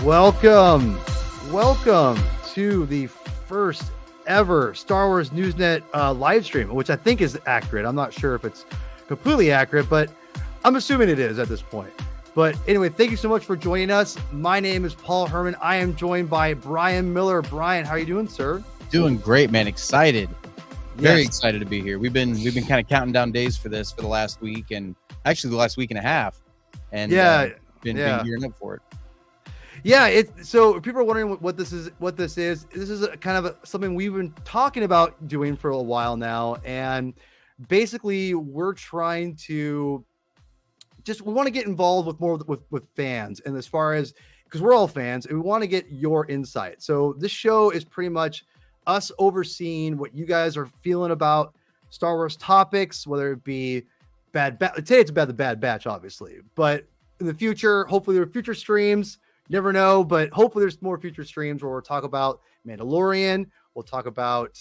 Welcome to the first ever Star Wars Newsnet live stream, which I think is accurate. I'm not sure if it's completely accurate, but I'm assuming it is at this point. But anyway, thank you so much for joining us. My name is Paul Hermann. I am joined by Brian Miller. Brian, how are you doing, sir? Doing great, man. Excited. Very excited to be here. We've been kind of counting down days for this for the last week, and actually the last week and a half. And been gearing up for it. Yeah, so people are wondering what this is. This is a kind of something we've been talking about doing for a while now, and basically we're trying to we want to get involved with more with fans, and as far as because we're all fans, and we want to get your insight. So this show is pretty much us overseeing what you guys are feeling about Star Wars topics, whether it be today it's about the Bad Batch, obviously, but in the future, hopefully there are future streams. Never know, but hopefully there's more future streams where we'll talk about Mandalorian. We'll talk about,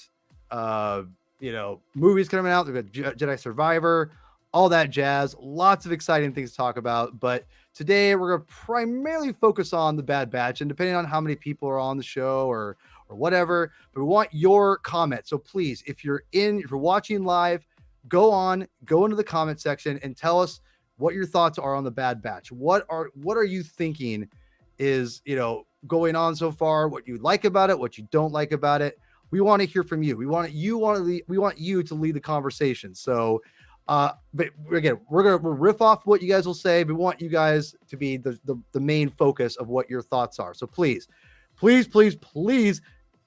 movies coming out. We've got Jedi Survivor, all that jazz. Lots of exciting things to talk about. But today we're going to primarily focus on the Bad Batch, and depending on how many people are on the show or whatever, but we want your comments. So please, if you're watching live, go into the comment section and tell us what your thoughts are on the Bad Batch. What are you thinking is going on so far, what you like about it, what you don't like about it. We want to hear from you. We want you to lead the conversation. So but again, we'll riff off what you guys will say, but we want you guys to be the main focus of what your thoughts are. So please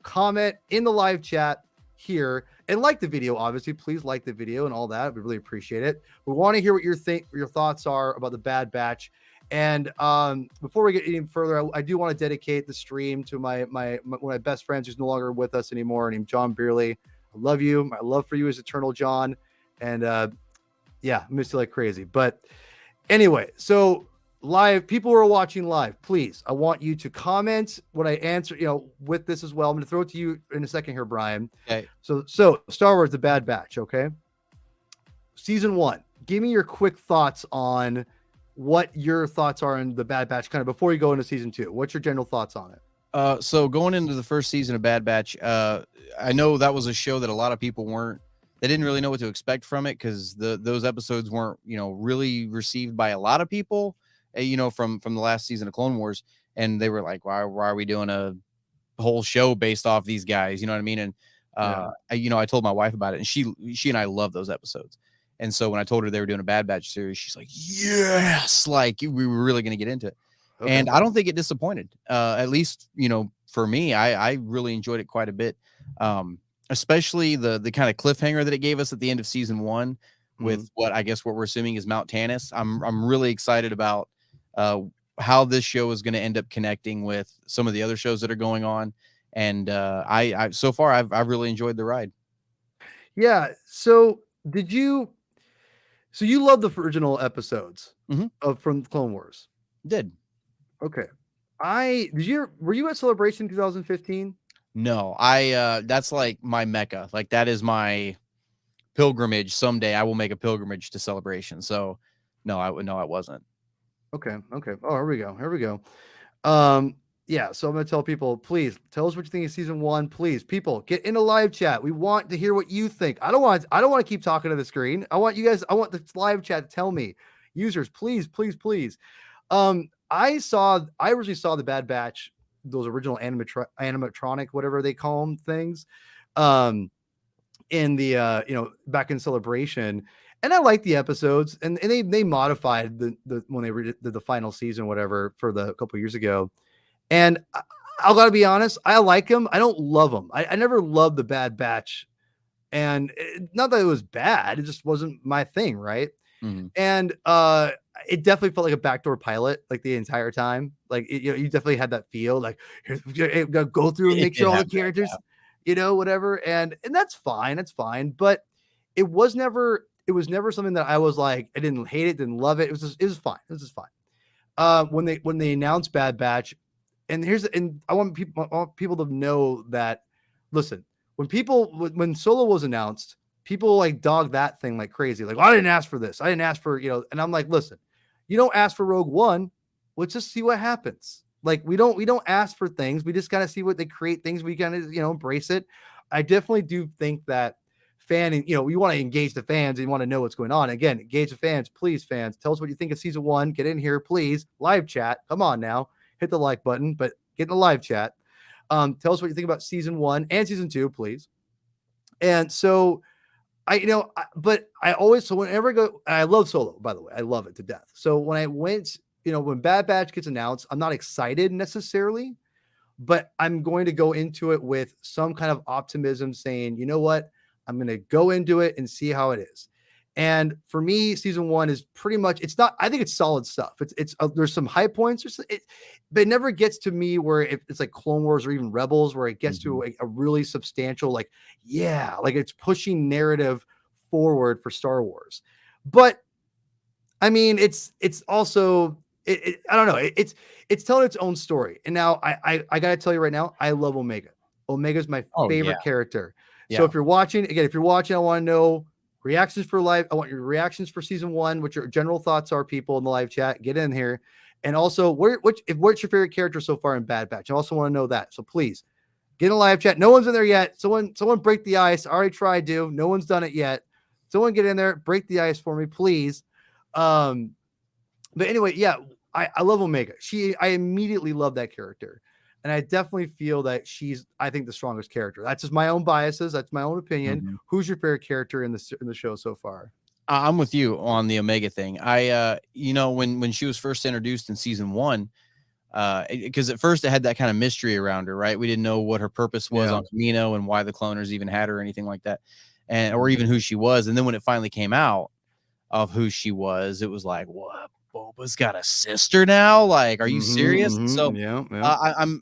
comment in the live chat here and like the video. Obviously, please like the video and all that. We really appreciate it. We want to hear what your thoughts are about the Bad Batch. And before we get any further, I do want to dedicate the stream to one of my best friends who's no longer with us anymore, named John Beerley. I love you. My love for you is eternal, John. And I miss you like crazy. But anyway, so live, people who are watching live, please, I want you to comment when I answer, with this as well. I'm going to throw it to you in a second here, Brian. Okay. So Star Wars, The Bad Batch, okay? Season 1. Give me your quick thoughts on what your thoughts are in the Bad Batch, kind of before you go into season 2. What's your general thoughts on it? So going into the first season of Bad Batch, I know that was a show that a lot of people they didn't really know what to expect from it, because those episodes weren't, really received by a lot of people, from the last season of Clone Wars. And they were like, why are we doing a whole show based off these guys? You know what I mean? And, I told my wife about it, and she and I love those episodes. And so when I told her they were doing a Bad Batch series, she's like, yes, like we were really going to get into it. Okay. And I don't think it disappointed. At least, for me, I really enjoyed it quite a bit. Especially the kind of cliffhanger that it gave us at the end of season 1 with what we're assuming is Mount Tannis. I'm really excited about how this show is going to end up connecting with some of the other shows that are going on. And I so far, I've really enjoyed the ride. Yeah. So you love the original episodes from Clone Wars? Did. Okay. Were you at Celebration 2015? No, that's like my Mecca. Like that is my pilgrimage. Someday I will make a pilgrimage to Celebration. So no, I wasn't. Okay. Oh, here we go. So I'm going to tell people, please tell us what you think of season 1. Please, people, get in a live chat. We want to hear what you think. I don't want to keep talking to the screen. I want the live chat to tell me. Users, please. I originally saw the Bad Batch, those original animatronic, whatever they call them, things, in the back in Celebration. And I like the episodes, and they modified when they did the final season, whatever, for a couple years ago. And I gotta be honest, I like them. I don't love them. I never loved the Bad Batch, and not that it was bad. It just wasn't my thing, right? Mm-hmm. And it definitely felt like a backdoor pilot, like the entire time. Like you definitely had that feel, like go through and make sure all the characters, whatever. And that's fine. That's fine. But it was never something that I was like, I didn't hate it, didn't love it. It was fine. It was just fine. When they announced Bad Batch. And I want people to know that, listen, when Solo was announced, people like dog that thing like crazy. Like, well, I didn't ask for this. I didn't ask for, and I'm like, listen, you don't ask for Rogue One. Let's just see what happens. Like we don't ask for things. We just kind of see what they create things. We kind of, embrace it. I definitely do think that we want to engage the fans and you want to know what's going on. Again, engage the fans, please, fans. Tell us what you think of season 1. Get in here, please. Live chat. Come on now. Hit the like button, but get in the live chat. Tell us what you think about season 1 and season 2, please. And so but I always, so whenever I go, I love Solo, by the way, I love it to death. So when I went, when Bad Batch gets announced, I'm not excited necessarily, but I'm going to go into it with some kind of optimism saying, you know what, I'm going to go into it and see how it is. And for me, season 1 is pretty much, it's not, I think it's solid stuff. There's some high points, but it never gets to me where it's like Clone Wars or even Rebels, where it gets to a really substantial, like it's pushing narrative forward for Star Wars. But I mean, it's also, I don't know. It's telling its own story. And now I got to tell you right now, I love Omega. Omega's my favorite character. Yeah. So if you're watching, I want to know reactions for live. I want your reactions for season 1, what your general thoughts are, people in the live chat. Get in here. And also, what's your favorite character so far in Bad Batch? I also want to know that. So please get in a live chat. No one's in there yet. Someone break the ice. I already tried to. No one's done it yet. Someone get in there, break the ice for me, please. But anyway, yeah, I love Omega. I immediately love that character. And I definitely feel that she's, I think, the strongest character. That's just my own biases. That's my own opinion. Who's your favorite character in the show so far? I'm with you on the Omega thing. When she was first introduced in season 1, because at first it had that kind of mystery around her, right? We didn't know what her purpose was on Camino and why the cloners even had her or anything like that, or even who she was. And then when it finally came out of who she was, it was like, what? Boba's got a sister now? Like, are you serious? So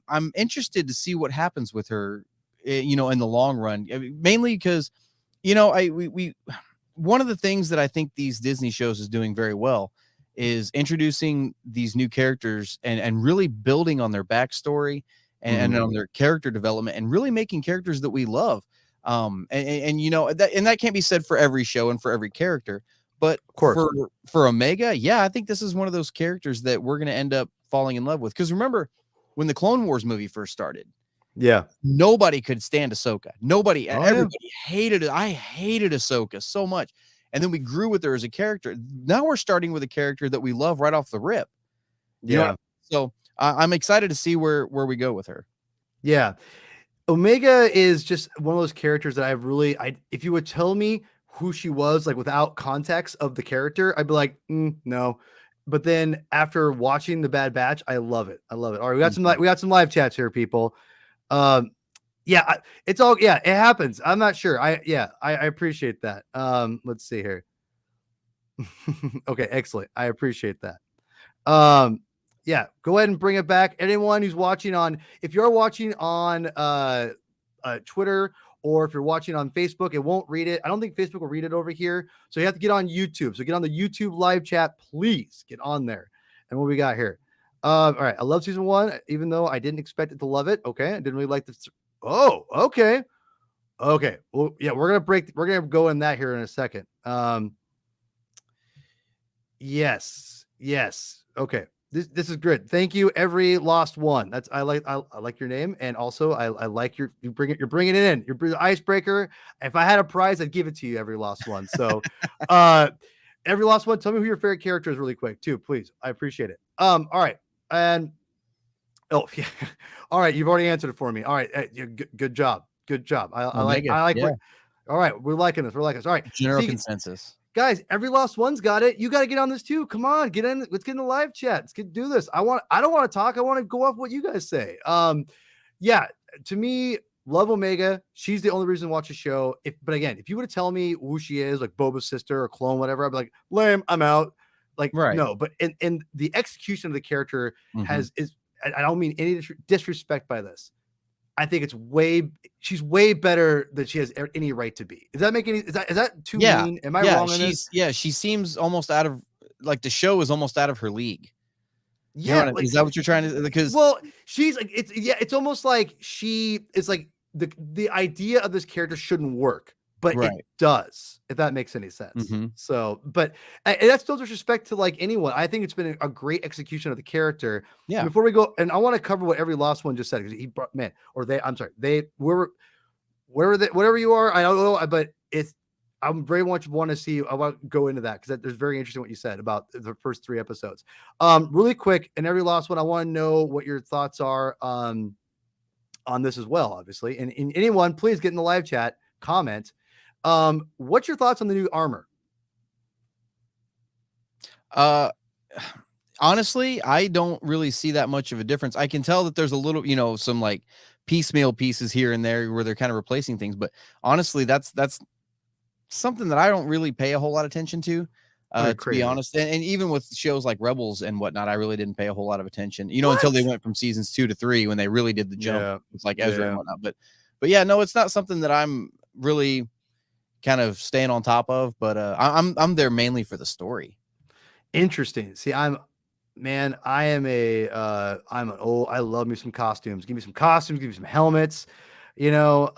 I'm interested to see what happens with her, in the long run. I mean, mainly because, one of the things that I think these Disney shows is doing very well is introducing these new characters and really building on their backstory and on their character development and really making characters that we love. That can't be said for every show and for every character. But for Omega, I think this is one of those characters that we're going to end up falling in love with. Because remember, when the Clone Wars movie first started, nobody could stand Ahsoka. Everybody hated it. I hated Ahsoka so much. And then we grew with her as a character. Now we're starting with a character that we love right off the rip. So I'm excited to see where we go with her. Yeah. Omega is just one of those characters that if you would tell me who she was, like without context of the character, I'd be like, no. But then after watching the Bad Batch, I love it. All right, we got some live chats here, people. It's all, it happens. I'm not sure. I appreciate that. Let's see here. Okay, excellent. I appreciate that. Go ahead and bring it back. Anyone who's watching if you're watching on Twitter, or if you're watching on Facebook, it won't read it. I don't think Facebook will read it over here. So you have to get on YouTube. So get on the YouTube live chat, please get on there. And what we got here. All right. I love season 1, even though I didn't expect it to love it. Okay. I didn't really like this. Oh, okay. Okay. Well, yeah, we're going to go in that here in a second. Yes. Okay. This is good. Thank you, every lost one. I like your name, and also I like you're bringing it in. You're the icebreaker. If I had a prize, I'd give it to you, every lost one. So, every lost one, tell me who your favorite character is, really quick, too, please. I appreciate it. All right, and all right, you've already answered it for me. All right, good job. I like. All right, we're liking this. All right, general consensus. Guys, every lost one's got it. You got to get on this too. Come on, get in. Let's get in the live chat. Let's do this. I don't want to talk. I want to go off what you guys say. To me, love Omega. She's the only reason to watch the show. But again, if you would tell me who she is, like Boba's sister or clone, whatever, I'd be like, lame, I'm out. Like, no. But in the execution of the character I don't mean any disrespect by this. I think she's way better than she has any right to be. Does that make any, is that too mean? Am I wrong on this? Yeah, she seems almost out of, like, the show is almost out of her league. Yeah. Is that what you're trying to, because she's like, it's almost like it's like the idea of this character shouldn't work. but it Right. does, if that makes any sense. Mm-hmm. So, but and that's no disrespect to like anyone. I think it's been a great execution of the character. And Yeah. before we go, and I want to cover what every last one just said because he brought man or they. I'm sorry, they were wherever they, whatever you are. I don't know, but it's. I'm very much want to see. I want to go into that because there's very interesting what you said about the first 3 episodes. Really quick, and every last one, I want to know what your thoughts are on this as well, obviously. And anyone, please get in the live chat, comment. What's your thoughts on the new armor? Uh, honestly, I don't really see that much of a difference. I can tell that there's a little, some like piecemeal pieces here and there where they're kind of replacing things, but honestly, that's something that I don't really pay a whole lot of attention Okay, to be crazy. honest. And even with shows like Rebels and whatnot, I really didn't pay a whole lot of attention, until they What? went from seasons 2 to 3 when they really did the jump. Yeah. It's like Ezra and Yeah. whatnot. But yeah, no, it's not something that I'm really kind of staying on top of. But I'm there mainly for the story. Interesting. See, man, I am I'm an old, I love me some costumes. Give me some costumes, give me some helmets, you know.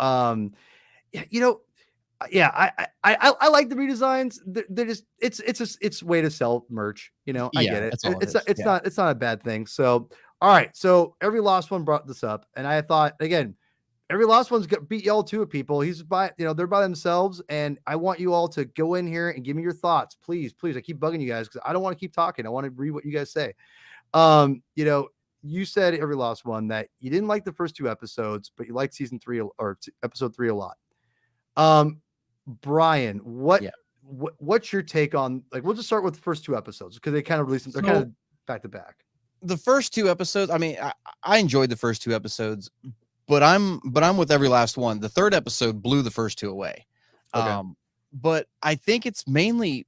Yeah, yeah, I like the redesigns. They're just it's way to sell merch. I Yeah, get it. that's all it is. Yeah. It's not a bad thing. So all right, so every last one brought this up, and I thought again, every last one's got beat y'all to it, people. He's by they're by themselves, and I want you all to go in here and give me your thoughts, please, please. I keep bugging you guys because I don't want to keep talking. I want to read what you guys say. You said every last one that you didn't like the first 2 episodes, but you liked season 3 or episode 3 a lot. Brian, Yeah. what's your take on like we'll just start with the first 2 episodes because they kind of released them, they're kind So of back to back. the first 2 episodes, I mean, I enjoyed the first 2 episodes, but I'm with every last one. The third episode blew the first 2 away. Okay. But I think it's mainly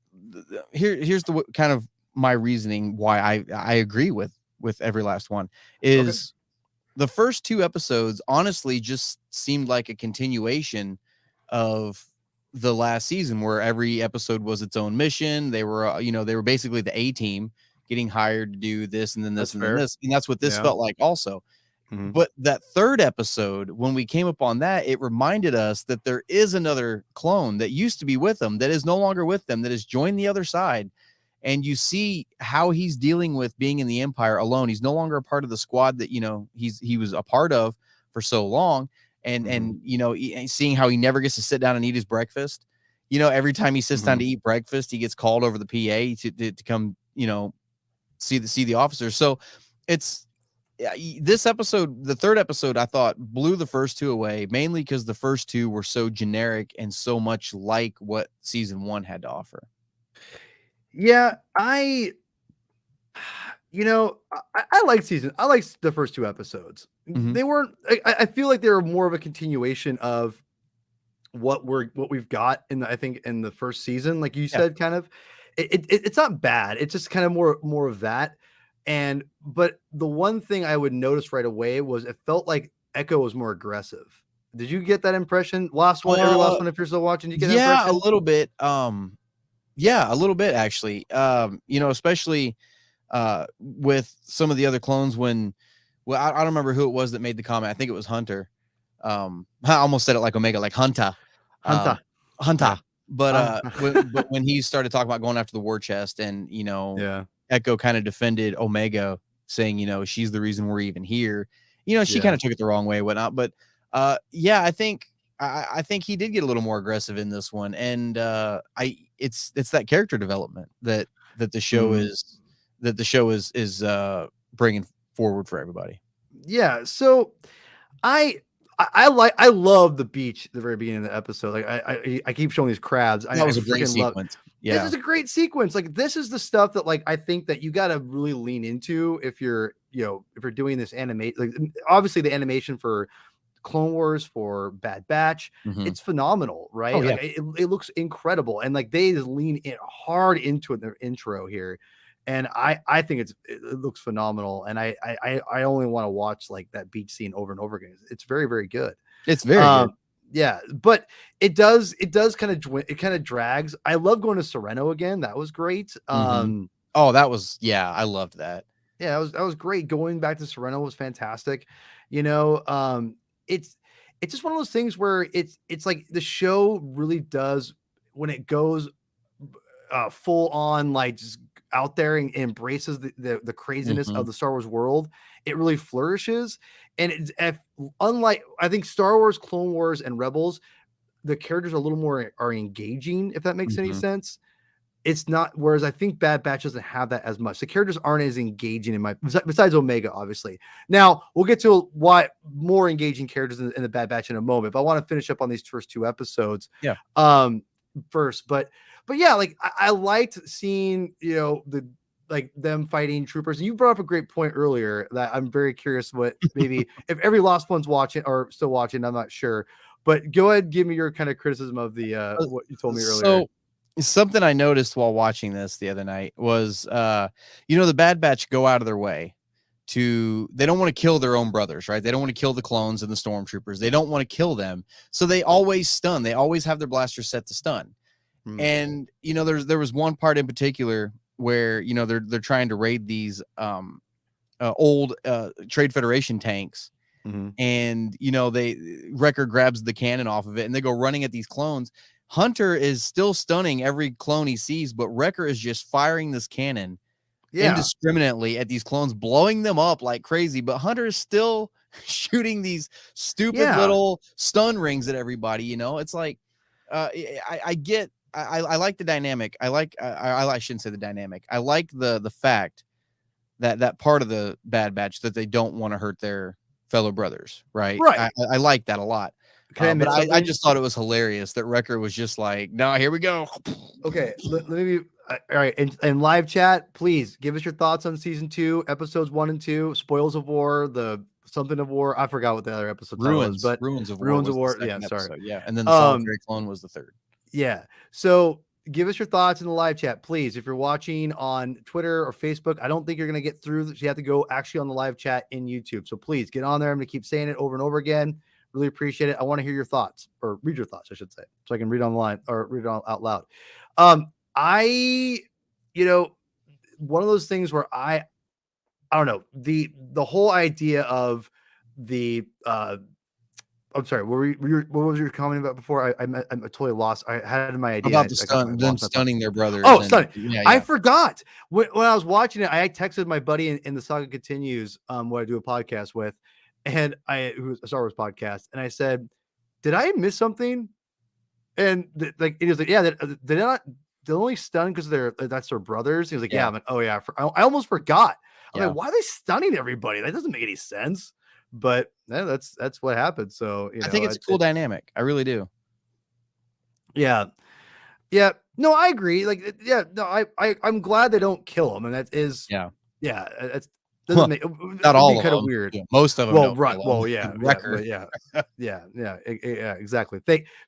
here's the kind of my reasoning why I agree with every last one Okay. is the first 2 episodes honestly just seemed like a continuation of the last season where every episode was its own mission. They were they were basically the A team getting hired to do this and then That's this and then fair. this, and that's what this Yeah. felt like also. Mhm. But that third episode, when we came upon that, it reminded us that there is another clone that used to be with them, that is no longer with them, that has joined the other side. And you see how he's dealing with being in the Empire alone. He's no longer a part of the squad that he was a part of for so long. And Mhm. seeing how he never gets to sit down and eat his breakfast. Every time he sits down Mhm. to eat breakfast, he gets called over the PA to come, see the officers. So it's yeah, this episode, the third episode, I thought blew the first 2 away, mainly because the first 2 were so generic and so much like what season 1 had to offer. Yeah, I like I like the first 2 episodes. Mhm. They weren't. I feel like they were more of a continuation of what we've got in I think in the first season, like you Yeah. said, kind of. It's not bad. It's just kind of more of that. But the one thing I would notice right away was it felt like Echo was more aggressive. Did you get that impression? Last one, every last Uh, one. If you're still watching, did you get that yeah, a impression? little bit. Yeah, a little bit actually. Especially with some of the other clones when I don't remember who it was that made the comment. I think it was Hunter. I almost said it like Omega, like Hunter. Hunter. Um, Hunter. Yeah. But Uh, when he started talking about going after the war chest and yeah. Echo kind of defended Omega, saying, she's the reason we're even here. She kind Yeah. of took it the wrong way, whatnot. But yeah, I think he did get a little more aggressive in this one. And it's that character development that the show Mhm. is bringing forward for everybody. Yeah. So I love the beach at the very beginning of the episode. Like I keep showing these crabs. That I was a great freaking love. sequence. This Yeah. is a great sequence. Like this is the stuff that like I think that you got to really lean into if you're if you're doing this animate. Like obviously the animation for Clone Wars, for Bad Batch, Mhm. it's phenomenal, Oh right? yeah. Like it looks incredible, and like they just lean in hard into it in their intro here, and I think it looks phenomenal, and I only want to watch like that beach scene over and over again. It's very very good. It's very good. Um, yeah, but it does kind of drags. I love going to Sereno again. That was great. Mhm. Oh, that was yeah, I loved that. Yeah, that was great. Going back to Sereno was fantastic. You know, it's it's just one of those things where it's like the show really does when it goes full on like just out there and embraces the craziness Mm-hmm. of the Star Wars world, it really flourishes. And it's unlike I think Star Wars, Clone Wars, and Rebels, the characters are a little more are engaging, if that makes any Mm-hmm. sense. It's not, whereas I think Bad Batch doesn't have that as much. The characters aren't as engaging in my besides Omega, obviously. Now we'll get to why more engaging characters in the Bad Batch in a moment, but I want to finish up on these first two episodes. Yeah. First, but yeah, like I liked seeing, you know, the like them fighting troopers. And you brought up a great point earlier that I'm very curious what maybe if every Lost One's watching or still watching, I'm not sure. But go ahead, give me your kind of criticism of the what you told me earlier. So something I noticed while watching this the other night was, you know, the Bad Batch go out of their way they don't want to kill their own brothers, right? They don't want to kill the clones and the stormtroopers. They don't want to kill them. So they always stun. They always have their blasters set to stun. And, you know, there was one part in particular where, you know, they're trying to raid these old Trade Federation tanks. And, you know, Wrecker grabs the cannon off of it and they go running at these clones. Hunter is still stunning every clone he sees, but Wrecker is just firing this cannon indiscriminately at these clones, blowing them up like crazy. But Hunter is still shooting these stupid little stun rings at everybody. You know, it's like I get. I like the dynamic. I shouldn't say the dynamic. I like the fact that part of the Bad Batch that they don't want to hurt their fellow brothers. Right. I like that a lot. But I just thought it was hilarious that Wrecker was just like, no, here we go. Okay, let me. All right, and live chat, please give us your thoughts on season 2, episodes 1 and 2, Spoils of War, the something of War. I forgot what the other episode was, but Ruins of War. Yeah, episode. sorry. Yeah, and then the Solitary Clone was the third. Yeah. So give us your thoughts in the live chat, please. If you're watching on Twitter or Facebook, I don't think you're going to get through this. You have to go actually on the live chat in YouTube. So please get on there. I'm going to keep saying it over and over again. Really appreciate it. I want to hear your thoughts, or read your thoughts, I should say, so I can read online or read it out loud. You know, one of those things where I don't know, the whole idea of the I'm sorry, what was your comment about before? I'm totally lost. I had my idea about them stunning their brothers. Oh, stunning! Yeah. I forgot when I was watching it. I texted my buddy in the Saga Continues, what I do a podcast with, and it was a Star Wars podcast, and I said, "Did I miss something?" And he was like, "Yeah, they're only stunned because that's their brothers." He was like, "Yeah." I'm like, "Oh yeah, I almost forgot." I'm like, "Why are they stunning everybody? That doesn't make any sense." But yeah, that's what happened. So I think it's a cool dynamic. I really do. Yeah. No, I agree. Like, no, I'm glad they don't kill him, and that is that's doesn't make not all kind of of weird. Yeah, most of them. Well, right. Well, Record. Yeah, exactly.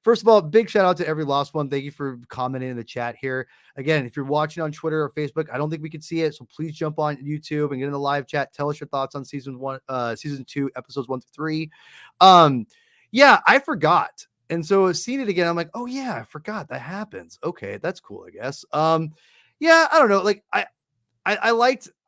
First of all, big shout out to every Lost One. Thank you for commenting in the chat here. Again, if you're watching on Twitter or Facebook, I don't think we can see it, so please jump on YouTube and get in the live chat. Tell us your thoughts on season 2, episodes 1 to 3. Yeah, I forgot. And so seeing it again, I'm like, oh yeah, I forgot that happens. Okay, that's cool, I guess. Yeah, I don't know. Like I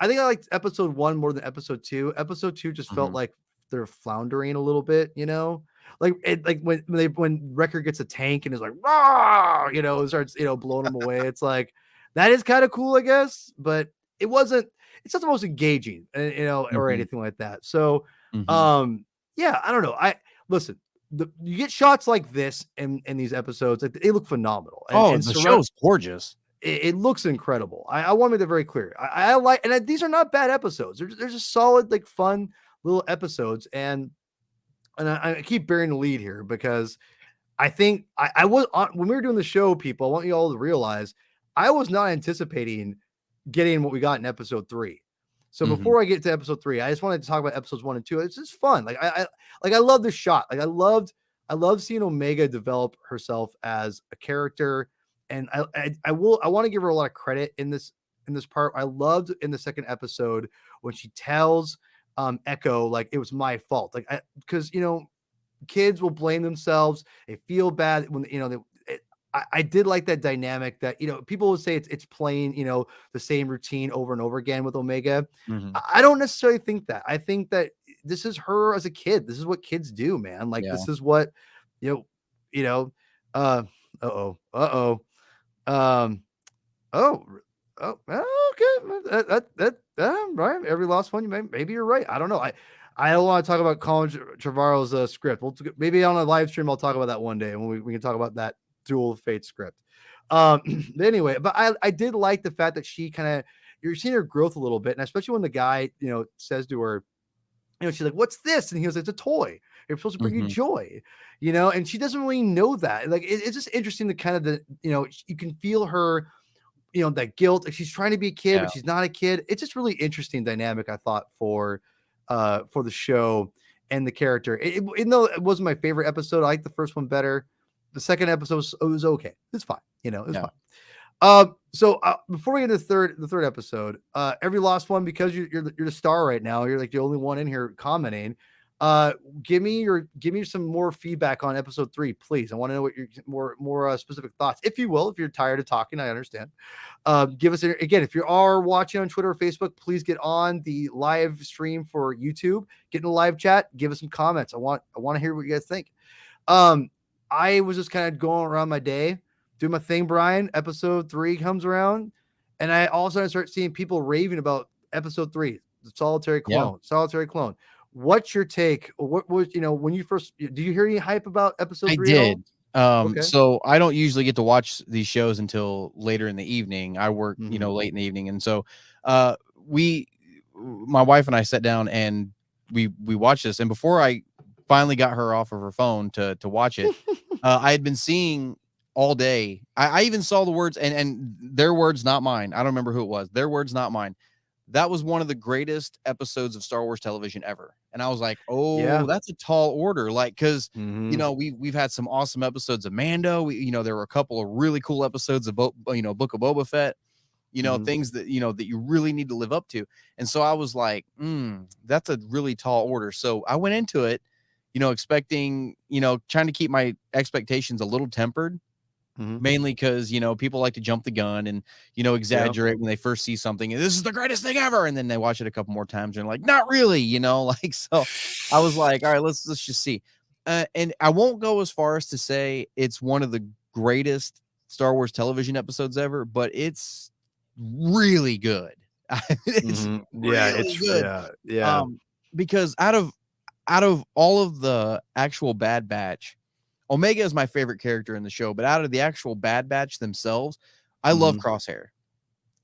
think I liked episode 1 more than episode 2. Episode 2 just felt like they're floundering a little bit, you know, like when Wrecker gets a tank and is like, rah, you know, starts, you know, blowing them away. It's like, that is kind of cool, I guess, but it's not the most engaging, you know, or anything like that. So, yeah, I don't know. Listen, you get shots like this in these episodes, they look phenomenal. And the show's gorgeous. It looks incredible. I want to make that very clear. I like, and these are not bad episodes. They're just solid, like fun little episodes. And I keep bearing the lead here because I think I was when we were doing the show, people, I want you all to realize I was not anticipating getting what we got in episode 3. So before I get to episode 3, I just wanted to talk about episodes 1 and 2. It's just fun. Like I love this shot. Like I loved seeing Omega develop herself as a character. And I want to give her a lot of credit in this part. I loved in the second episode when she tells Echo, like, it was my fault. Like, because, you know, kids will blame themselves. They feel bad when, you know, I did like that dynamic that, you know, people would say it's playing, you know, the same routine over and over again with Omega. I don't necessarily think that. I think that this is her as a kid. This is what kids do, man. Like, Yeah. this is what, you know, um, oh, okay. Right. Every lost one, maybe you're right. I don't know. I don't want to talk about Colin Trevorrow's script. Maybe on a live stream, I'll talk about that one day when we can talk about that Duel of Fate script. Anyway, but I did like the fact that she kind of, you're seeing her growth a little bit, and especially when the guy, says to her, she's like, "What's this?" And he goes, "It's a toy. It's supposed to bring you joy," and she doesn't really know that. Like, it's just interesting to kind of you can feel her, that guilt. She's trying to be a kid, but she's not a kid. It's just really interesting dynamic, I thought, for the show and the character. Even though it wasn't my favorite episode, I like the first one better. The second episode was okay. It's fine. It was fine. So before we get to the third episode, every lost one, because you're the star right now, you're like the only one in here commenting. Give me some more feedback on episode 3, please. I want to know what your more specific thoughts, if you will. If you're tired of talking, I understand. Give us again, if you are watching on Twitter or Facebook, please get on the live stream for YouTube, get in the live chat, give us some comments. I want to hear what you guys think. I was just kind of going around my day, do my thing, Brian. Episode 3 comes around, and I all of a sudden start seeing people raving about episode 3, the solitary clone. What's your take? What was, when you first, do you hear any hype about episode 3? I did. Okay. So I don't usually get to watch these shows until later in the evening. I work, late in the evening. And so, my wife and I sat down and we watched this. And before I finally got her off of her phone to watch it, I had been seeing all day. I even saw the words, and their words, not mine. I don't remember who it was. Their words, not mine. That was one of the greatest episodes of Star Wars television ever. And I was like, that's a tall order. Like, cause we've had some awesome episodes of Mando. There were a couple of really cool episodes of, Book of Boba Fett, things that, that you really need to live up to. And so I was like, that's a really tall order. So I went into it, expecting, trying to keep my expectations a little tempered. Mainly because, people like to jump the gun and, exaggerate when they first see something. And this is the greatest thing ever. And then they watch it a couple more times and like, not really, like, so I was like, all right, let's just see. And I won't go as far as to say it's one of the greatest Star Wars television episodes ever, but it's really good. It's really good. Yeah. Because out of all of the actual Bad Batch, Omega is my favorite character in the show, but out of the actual Bad Batch themselves, I love Crosshair.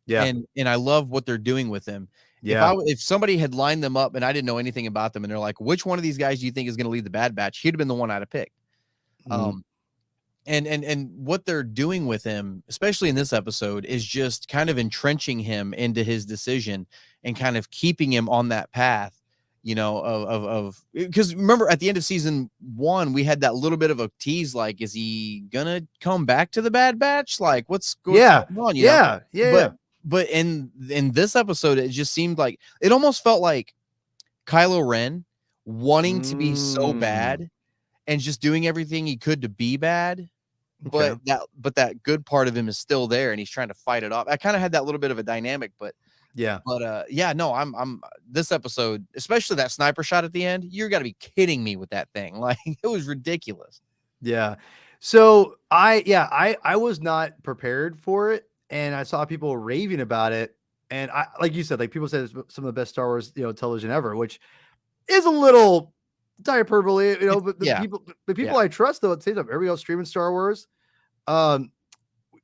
Yeah. And I love what they're doing with him. Yeah. If somebody had lined them up and I didn't know anything about them and they're like, which one of these guys do you think is going to lead the Bad Batch? He'd have been the one I'd have picked. And what they're doing with him, especially in this episode, is just kind of entrenching him into his decision and kind of keeping him on that path. Because remember at the end of season 1, we had that little bit of a tease, like, is he gonna come back to the Bad Batch? Like, what's going on? Yeah. But in this episode, it just seemed like it almost felt like Kylo Ren wanting to be so bad and just doing everything he could to be bad. But that good part of him is still there and he's trying to fight it off. I kind of had that little bit of a dynamic, but I'm this episode, especially that sniper shot at the end, you're got to be kidding me with that thing. Like, it was ridiculous. Yeah. So I was not prepared for it, and I saw people raving about it, and I, like you said, like people said, it's some of the best Star Wars television ever, which is a little hyperbole, but the people I trust, though, at the same time, everybody else streaming Star Wars.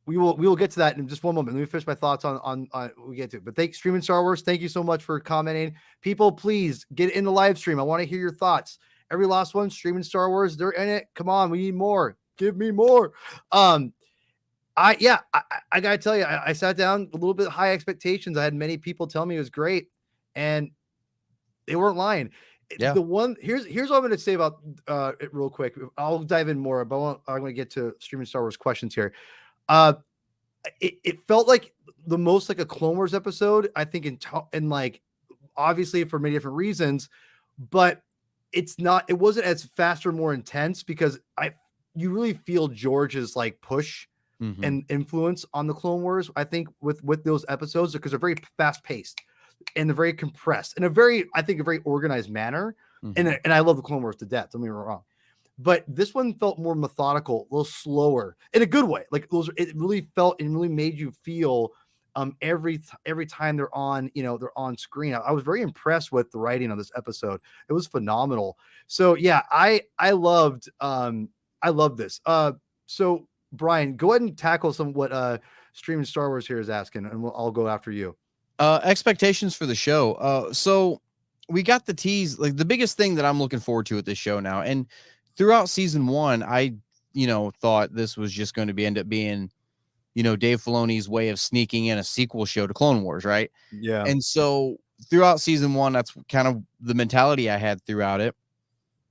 We will get to that in just one moment. Let me finish my thoughts on we get to it. But thanks, Streaming Star Wars. Thank you so much for commenting. People, please get in the live stream. I want to hear your thoughts. Every last one, Streaming Star Wars, they're in it. Come on, we need more. Give me more. I gotta tell you, I sat down a little bit high expectations. I had many people tell me it was great, and they weren't lying. Yeah. Here's what I'm going to say about it real quick. I'll dive in more, but I'm going to get to Streaming Star Wars questions here. It felt like the most like a Clone Wars episode, I think, and like, obviously for many different reasons, but it wasn't as fast or more intense because you really feel George's like push and influence on the Clone Wars, I think, with those episodes, because they're very fast paced and they're very compressed in a very organized manner. Mm-hmm. And I love the Clone Wars to death. Don't get me wrong. But this one felt more methodical, a little slower in a good way. Like it really felt and really made you feel every time they're on, they're on screen. I was very impressed with the writing on this episode. It was phenomenal. So yeah, I loved this. So Brian, go ahead and tackle some what Streaming Star Wars here is asking, and I'll go after you. Expectations for the show. So we got the tease. Like the biggest thing that I'm looking forward to with this show now, and throughout season 1, I thought this was just going to end up being Dave Filoni's way of sneaking in a sequel show to Clone Wars, right? Yeah. And so throughout season 1, that's kind of the mentality I had throughout it,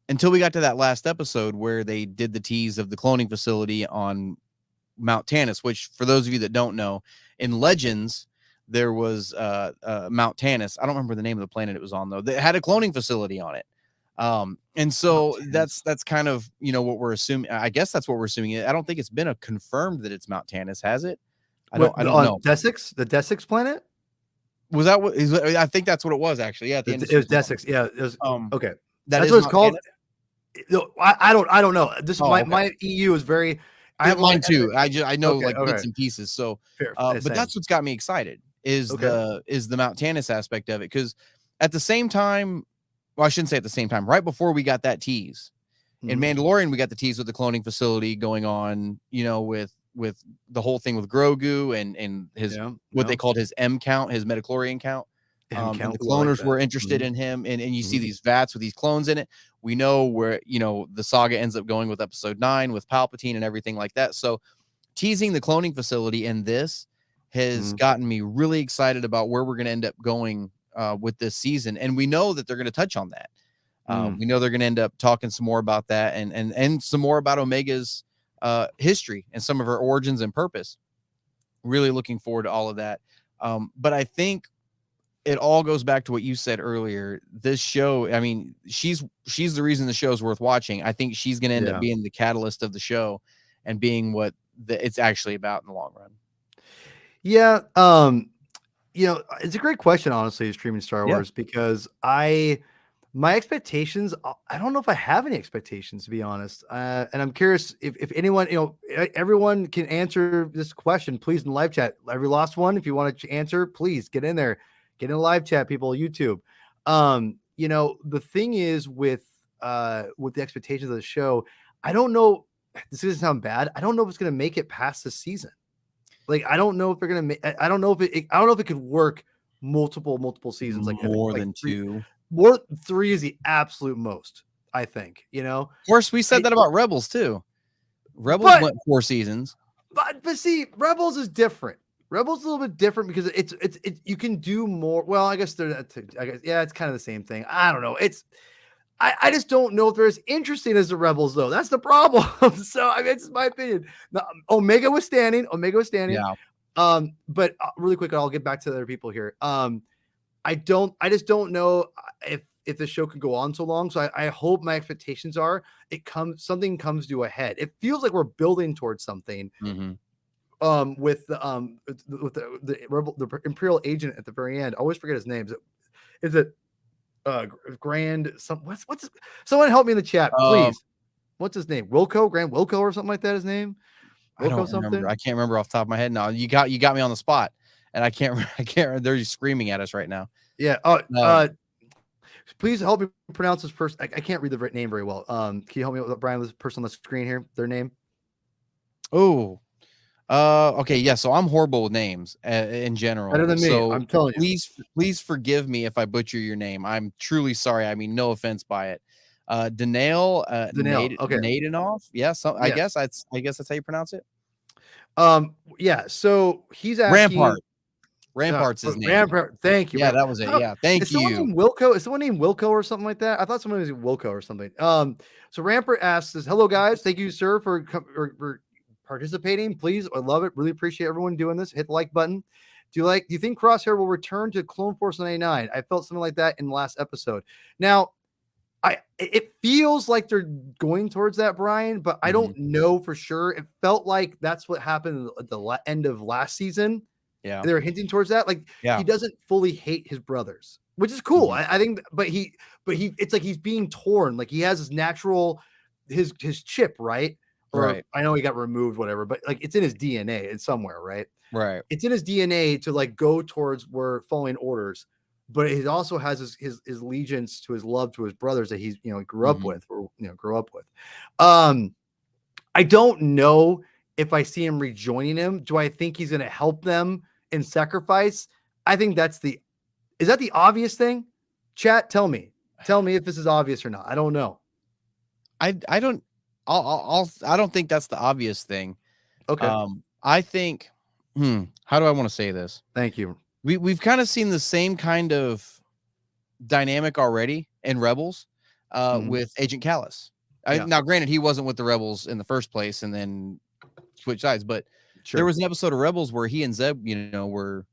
until we got to that last episode where they did the tease of the cloning facility on Mount Tannis, which for those of you that don't know, in Legends, there was Mount Tannis. I don't remember the name of the planet it was on, though. They had a cloning facility on it. And so that's kind of, what we're assuming. I guess that's what we're assuming. I don't think it's been confirmed that it's Mount Tannis, has it? I don't know. Desix, the Desix planet? Was that what I think that's what it was, actually. Yeah, at the end it was Desix. Yeah, it was okay. That's what it's called. No, I don't know. This my EU is very mine too. I know bits and pieces. So but that's what's got me excited is the Mount Tannis aspect of it. Because at the same time, well, I shouldn't say at the same time, right before we got that tease in Mandalorian, we got the tease with the cloning facility going on, with the whole thing with Grogu and his they called his M count, his midichlorian count. And the cloners were interested in him, and you see these vats with these clones in it. We know where the saga ends up going with episode 9 with Palpatine and everything like that. So teasing the cloning facility in this has gotten me really excited about where we're going to end up going with this season, and we know that they're going to touch on that. We know they're going to end up talking some more about that, and some more about Omega's history and some of her origins and purpose. Really looking forward to all of that. But I think it all goes back to what you said earlier. This show, I mean, she's the reason the show is worth watching. I think she's going to end up being the catalyst of the show and being what it's actually about in the long run. Yeah. It's a great question, honestly, Streaming Star Wars, because my expectations, I don't know if I have any expectations, to be honest. And I'm curious if anyone, everyone can answer this question, please, in the live chat. Every last one, if you want to answer, please get in there. Get in the live chat, people, YouTube. The thing is with the expectations of the show, I don't know. This doesn't sound bad. I don't know if it's going to make it past the season. Like, I don't know if they're going to I don't know if it could work multiple seasons. Like more than 2. More 3 is the absolute most, I think. Of course, we said that about Rebels too. Rebels went 4 seasons. But see, Rebels is different. Rebels is a little bit different because it's you can do more. Well, I guess it's kind of the same thing. I don't know. I just don't know if they're as interesting as the Rebels, though. That's the problem. So I mean, it's my opinion. Now, Omega was standing. Yeah. But really quick, I'll get back to the other people here. I just don't know if the show could go on so long. So I hope my expectations are something comes to a head. It feels like we're building towards something. With the rebel, the Imperial agent at the very end. I always forget his name. Is it Grand? Someone help me in the chat, please. What's his name? Wilco, Grand Wilco, or something like that. His name? Wilco something. I can't remember off the top of my head now. You got me on the spot, and I can't. They're screaming at us right now. Yeah. Please help me pronounce this person. I can't read the name very well. Can you help me with Brian? This person on the screen here. Their name. Oh. Okay, yeah, so I'm horrible with names in general. Better than me, so I'm telling you. Please forgive me if I butcher your name. I'm truly sorry. I mean, no offense by it. Daniel, Nadinoff. Yeah, I guess that's how you pronounce it. Yeah, so he's asking Rampart's his name. Rampart, thank you. Yeah, that was it. Yeah, thank you. Is someone named Wilco or something like that? I thought someone was Wilco or something. So Rampart asks us, hello guys, thank you, sir, for participating. Please, I love it. Really appreciate everyone doing this. Hit the like button. Do you think Crosshair will return to Clone Force 99? I felt something like that in the last episode. Now, it feels like they're going towards that, Brian, but I don't know for sure. It felt like that's what happened at the end of last season. Yeah, they were hinting towards that. Like, he doesn't fully hate his brothers. which is cool. Mhm. I think, but it's like he's being torn. Like he has his natural, his chip, right? Or Right. I know he got removed, whatever, but like it's in his DNA. It's somewhere, right? Right. It's in his DNA to like go towards where following orders, but he also has his allegiance to his love to his brothers that he's grew up Mhm. with, or grew up with. I don't know if I see him rejoining him. Do I think he's going to help them in sacrifice? I think is that the obvious thing? Chat, tell me if this is obvious or not. I don't know. I don't I don't think that's the obvious thing. Okay. I think how do I want to say this? Thank you. We've kind of seen the same kind of dynamic already in Rebels Mhm. with Agent Callus. Yeah. Now, granted, he wasn't with the Rebels in the first place and then switched sides, but there Sure. was an episode of Rebels where he and Zeb, were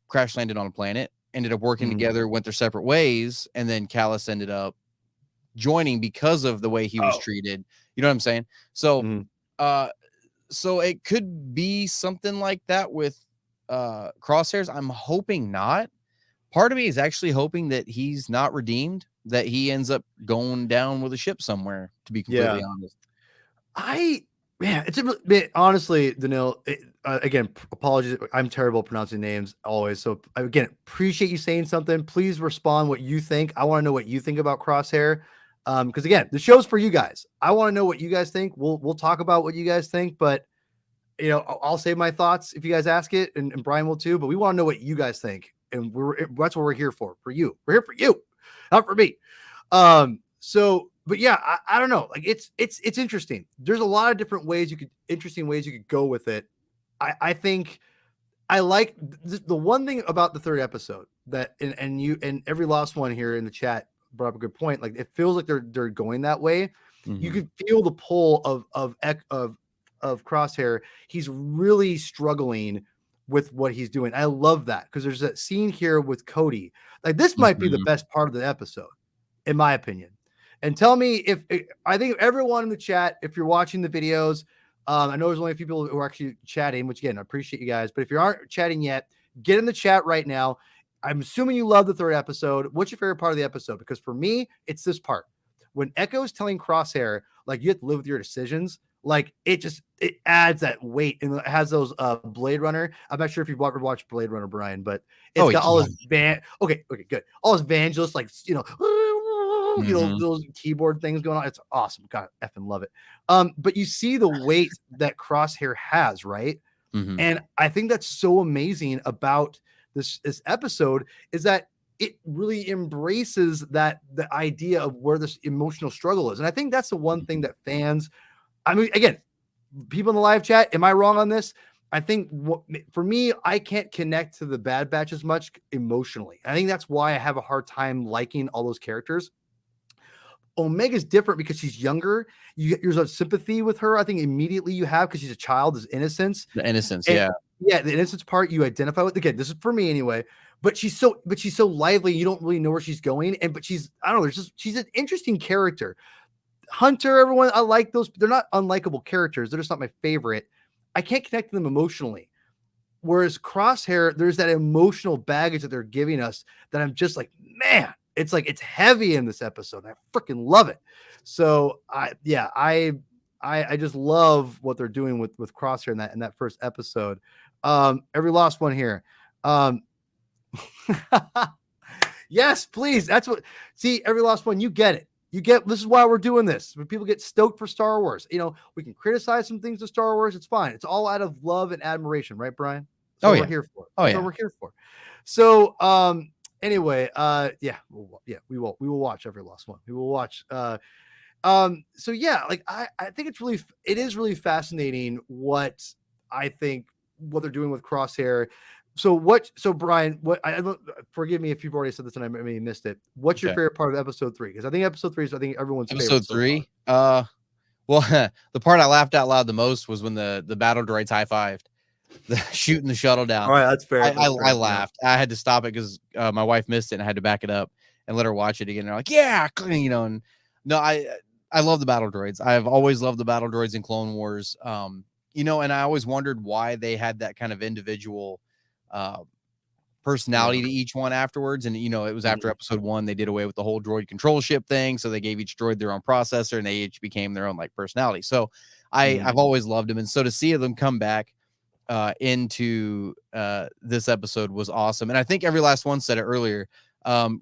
crash landed on a planet, ended up working Mhm. together, went their separate ways, and then Callus ended up joining because of the way he was Oh. treated. You know what I'm saying? So, Mhm. uh, so it could be something like that with Crosshairs. I'm hoping not. Part of me is actually hoping that he's not redeemed, that he ends up going down with a ship somewhere, to be Yeah. completely honest. It's a bit, honestly, Danil. Again, apologies. I'm terrible at pronouncing names always. So again, appreciate you saying something. Please respond what you think. I want to know what you think about Crosshair. Because again, the show's for you guys. I want to know what you guys think. We'll talk about what you guys think, but I'll save my thoughts if you guys ask it, and Brian will too. But we want to know what you guys think, and that's what we're here for you. We're here for you, not for me. But yeah, I don't know. Like it's interesting. There's a lot of different ways interesting ways you could go with it. I think I like the one thing about the third episode that, and you and every last one here in the chat brought up a good point. Like it feels like they're going that way. You Mhm. could feel the pull of Crosshair. He's really struggling with what he's doing. I love that because there's that scene here with Cody. Like this might be the Mhm. best part of the episode, in my opinion. And tell me if I think everyone in the chat, if you're watching the videos, I know there's only a few people who are actually chatting, which again, I appreciate you guys. But if you aren't chatting yet, get in the chat right now. I'm assuming you love the third episode. What's your favorite part of the episode? Because for me, it's this part. When Echo's telling Crosshair, like, you have to live with your decisions, like it adds that weight, and it has those Blade Runner. I'm not sure if you've ever watched Blade Runner, Brian, but it's Oh, got all yeah. his okay, good. All his evangelists, like Mhm. those keyboard things going on. It's awesome. God, effing love it. But you see the weight that Crosshair has, right? Mhm. And I think that's so amazing about this episode is that it really embraces the idea of where this emotional struggle is. And I think that's the one thing that fans, I mean, again, people in the live chat, am I wrong on this? I think for me, I can't connect to the Bad Batch as much emotionally. I think that's why I have a hard time liking all those characters. Omega's different because she's younger. There's a sympathy with her. I think immediately you have because she's a child, is innocence. The innocence, And yeah. yeah, the innocence part you identify with. Again, this is for me anyway. But she's so lively. You don't really know where she's going. But I don't know. She's an interesting character. Hunter, everyone, I like those. They're not unlikable characters. They're just not my favorite. I can't connect to them emotionally. Whereas Crosshair, there's that emotional baggage that they're giving us that I'm just like, man, it's like it's heavy in this episode. I freaking love it. So I just love what they're doing with Crosshair in that first episode. Every last one here. Yes, please. That's what see, every last one, you get it. You get this is why we're doing this. When people get stoked for Star Wars, we can criticize some things of Star Wars. It's fine. It's all out of love and admiration, right, Brian? That's Oh, what we're yeah. here for. Oh, That's what yeah. we're here for. So, anyway, we will watch every last one. We will watch. So yeah, like I think it is really fascinating what I think what they're doing with Crosshair. So Brian, forgive me if you've already said this and I maybe missed it. What's your Okay. favorite part of episode 3? Because I think episode 3 is everyone's favorite Episode so far. 3. Well, the part I laughed out loud the most was when the battle droids high-fived, shooting the shuttle down. All right, that's fair. I laughed. I had to stop it because my wife missed it and I had to back it up and let her watch it again. They're like, yeah, and no, I love the battle droids. I've always loved the battle droids in Clone Wars. And I always wondered why they had that kind of individual personality to each one afterwards. And, you know, it was after episode 1, they did away with the whole droid control ship thing. So they gave each droid their own processor and they each became their own like personality. So I've always loved them. And so to see them come back into this episode was awesome. And I think every last one said it earlier.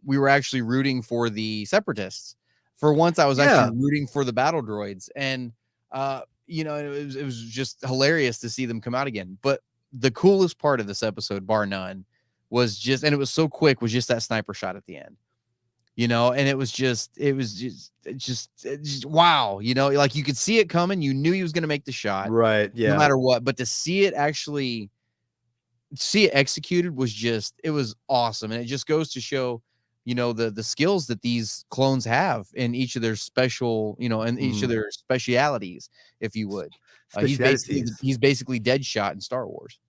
We were actually rooting for the separatists. For once, I was actually rooting for the battle droids. And, you know, it was just hilarious to see them come out again. But the coolest part of this episode, bar none, was just, and it was so quick, was just that sniper shot at the end, you know, and it was just wow, you know, like you could see it coming. You knew he was going to make the shot, right? Yeah, no matter what. But to see it executed was just, it was awesome. And it just goes to show, you know, the skills that these clones have in each of their special, you know, and each of their specialities, if you would. He's basically Deadshot in Star Wars.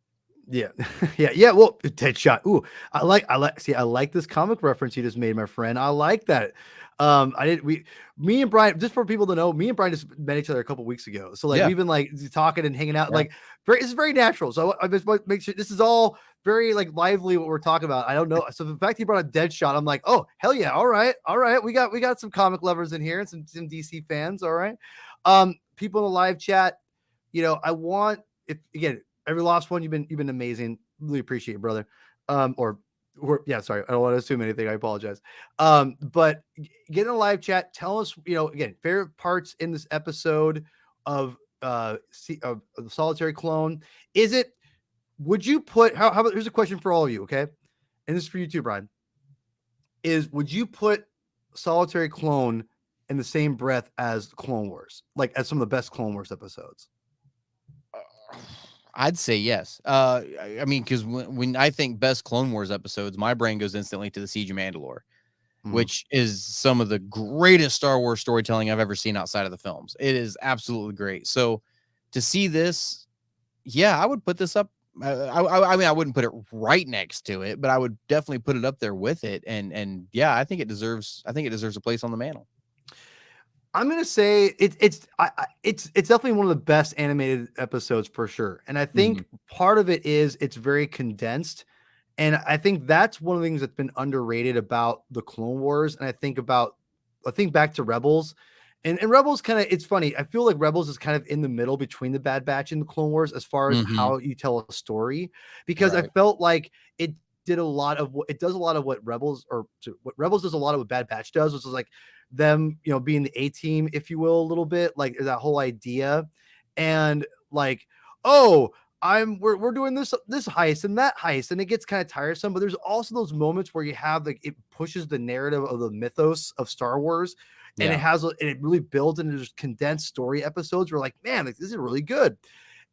Yeah. Yeah. Well, Deadshot. Ooh, I like this comic reference you just made, my friend. I like that. Me and Brian, just for people to know, me and Brian just met each other a couple weeks ago. So like, we've been like talking and hanging out, like it's very natural. So I just want to make sure this is all very like lively what we're talking about. I don't know. So the fact he brought a Deadshot, I'm like, oh, hell yeah. All right. We got some comic lovers in here and some DC fans. All right. People in the live chat, you know, I want, if again, every last one, you've been amazing. Really appreciate it, brother. Sorry, I don't want to assume anything. I apologize. But get in a live chat. Tell us, you know, again, favorite parts in this episode of the Solitary Clone. Would you put how about here's a question for all of you, okay? And this is for you too, Brian. Would you put Solitary Clone in the same breath as Clone Wars, like as some of the best Clone Wars episodes? I'd say yes. I mean, because when I think best Clone Wars episodes, my brain goes instantly to the Siege of Mandalore, which is some of the greatest Star Wars storytelling I've ever seen outside of the films. It is absolutely great. So to see this, yeah, I would put this up. I mean, I wouldn't put it right next to it, but I would definitely put it up there with it. And yeah, I think it deserves a place on the mantle. I'm gonna say it's definitely one of the best animated episodes for sure. And I think part of it is it's very condensed. And I think that's one of the things that's been underrated about the Clone Wars. And I think back to Rebels. And Rebels it's funny. I feel like Rebels is kind of in the middle between the Bad Batch and the Clone Wars as far as how you tell a story, because I felt like it does a lot of what Rebels does a lot of what Bad Batch does, which is like them, you know, being the A team, if you will, a little bit, like that whole idea. And like, oh, we're doing this heist and that heist, and it gets kind of tiresome. But there's also those moments where you have like it pushes the narrative of the mythos of Star Wars, and it really builds into just condensed story episodes. Where like, man, like, this is really good.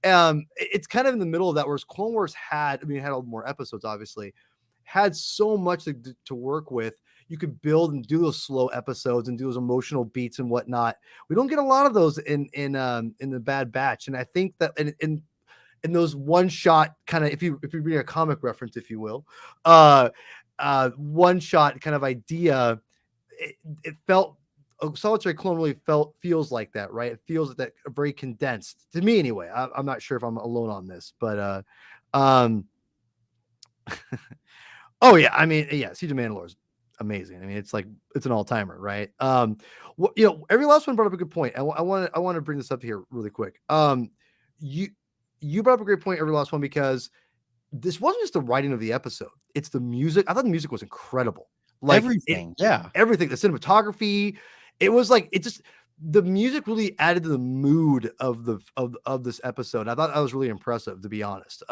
It's kind of in the middle of that, whereas Clone Wars had a lot more episodes, obviously, had so much to work with. You could build and do those slow episodes and do those emotional beats and whatnot. We don't get a lot of those in the Bad Batch, and I think that in those one shot kind of, if you bring a comic reference, if you will, one shot kind of idea, it felt. Solitary Clone really feels like that, right? It feels that very condensed to me, anyway. I'm not sure if I'm alone on this, but oh yeah, I mean, yeah, Siege of Mandalore is amazing. I mean, it's an all timer, right? You know, every last one brought up a good point. I want to bring this up here really quick. You brought up a great point, every last one, because this wasn't just the writing of the episode; it's the music. I thought the music was incredible. Like everything, everything, the cinematography. It was like the music really added to the mood of this episode. I thought that was really impressive, to be honest.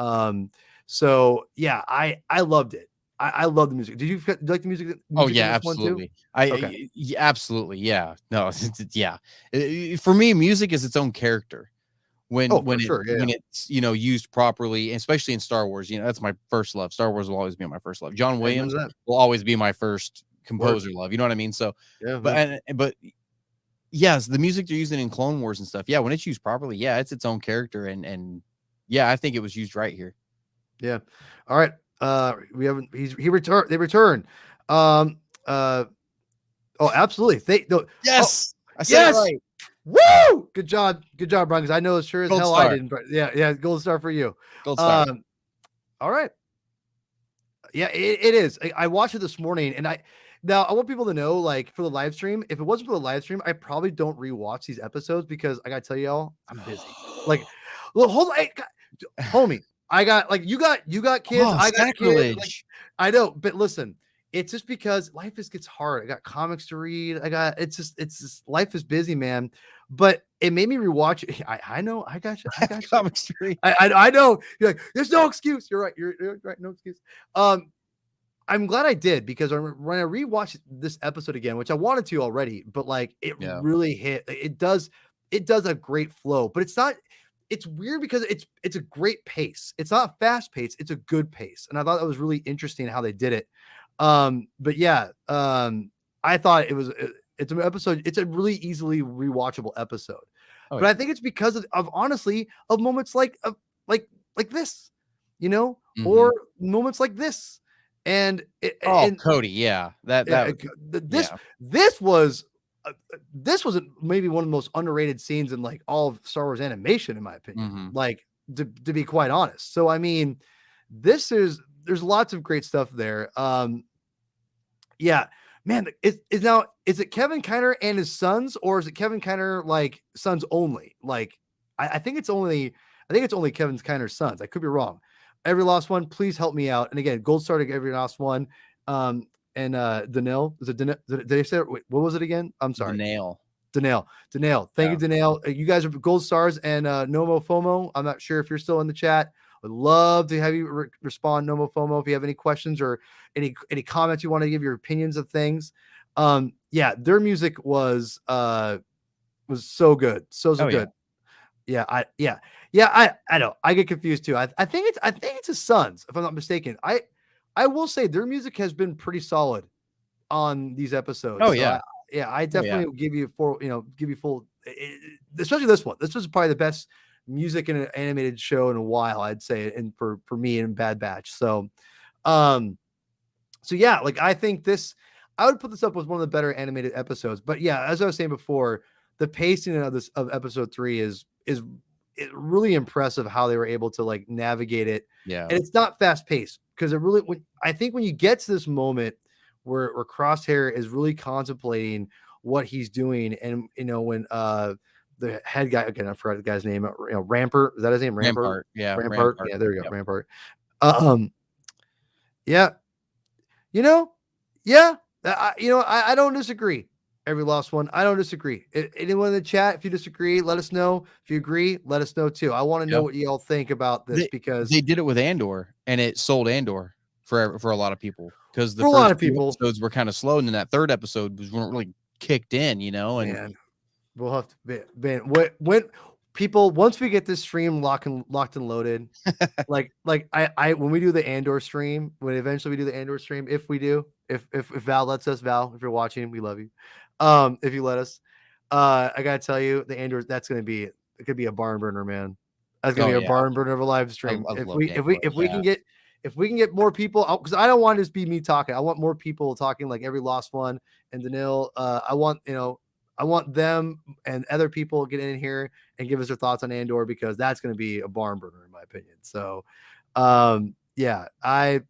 So yeah, I loved it. I love the music. Did you like the music? Oh yeah, absolutely. Absolutely. Yeah. No, yeah. For me, music is its own character. When it's, you know, used properly, especially in Star Wars, you know, that's my first love. Star Wars will always be my first love. John Williams will always be my first composer love. You know what I mean? So, but yes, the music they're using in Clone Wars and stuff. Yeah, when it's used properly, yeah, it's its own character, and yeah, I think it was used right here. Yeah. All right. They return. Oh, absolutely. Yes. I said yes. it right. Woo! Good job, Brian. Because I know as sure as Gold hell star. I didn't. But yeah, gold star for you. Gold star. All right. Yeah, it is. I watched it this morning, and now I want people to know, like, for the live stream, if it wasn't for the live stream, I probably don't rewatch these episodes because I gotta tell y'all, I'm busy. Like, well, hold on, homie, I got like you got kids, Oh, I got kids. Like, sacrilege. I know, but listen, it's just because life gets hard. I got comics to read. It's just life is busy, man. But it made me rewatch it. I know, I got you. I got you. Comic stream. I know. You're like, there's no excuse. You're right. You're right. No excuse. Um, I'm glad I did because when I rewatched this episode again, which I wanted to already, but like it Yeah. really hit. It does a great flow, but it's not. It's weird because it's a great pace. It's not fast pace. It's a good pace, and I thought that was really interesting how they did it. But yeah, I thought it's an episode. It's a really easily rewatchable episode, Oh, but yeah. I think it's because of honestly of moments like this, you know, or moments like this, and Oh, and Cody. Yeah. yeah, That. this Yeah. this was this was maybe one of the most underrated scenes in like all of Star Wars animation, in my opinion. Like to be quite honest. So I mean, there's lots of great stuff there. Yeah, man, is it Kevin Kiner and his sons, or is it Kevin Kiner like sons only? Like, I think it's only Kevin Kiner's sons. I could be wrong. Every lost one, please help me out. And again, gold star to every lost one. And Danil, is it Danil? Did they say wait, what was it again? I'm The sorry. nail. Danil. Thank you, Danil. You guys are gold stars, and Nomo FOMO. I'm not sure if you're still in the chat. Would love to have you respond, Nomo FOMO, if you have any questions or any comments you want to give your opinions of things. Yeah, their music was so good, so Oh, good. Yeah, I know. I get confused too. I think it's his sons, if I'm not mistaken. I will say their music has been pretty solid on these episodes. Oh, So yeah. I definitely will give you full, especially this one. This was probably the best music in an animated show in a while, I'd say, and for me in Bad Batch. So, so yeah, like I think I would put this up with one of the better animated episodes. But yeah, as I was saying before, the pacing of episode 3 is really impressive how they were able to like navigate it. Yeah. And it's not fast paced because I think when you get to this moment where Crosshair is really contemplating what he's doing, and when the head guy, again, I forgot the guy's name, Rampart, is that his name? Rampart. Yeah. Rampart. Yeah, there you go. Yep. Rampart. Yeah, yeah, I don't disagree. Every lost one, I don't disagree. Anyone in the chat, if you disagree, let us know. If you agree, let us know too. I want to know what y'all think about this, because they did it with Andor, and it sold Andor for a lot of people, because the for a lot first of few people, episodes were kind of slow, and then that third episode weren't really kicked in, and man, we'll have to, man, when people, once we get this stream locked and loaded, like I when we do the Andor stream, when eventually we do the Andor stream, if we do, if Val lets us, Val, if you're watching, we love you. If you let us, I gotta tell you, the Andor, it could be a barn burner, man. That's gonna be a barn burner of a live stream. I If love we can get more people out, because I don't want it to just be me talking. I want more people talking, like every lost one and Danil. I want them and other people get in here and give us their thoughts on Andor, because that's going to be a barn burner in my opinion. So, yeah, I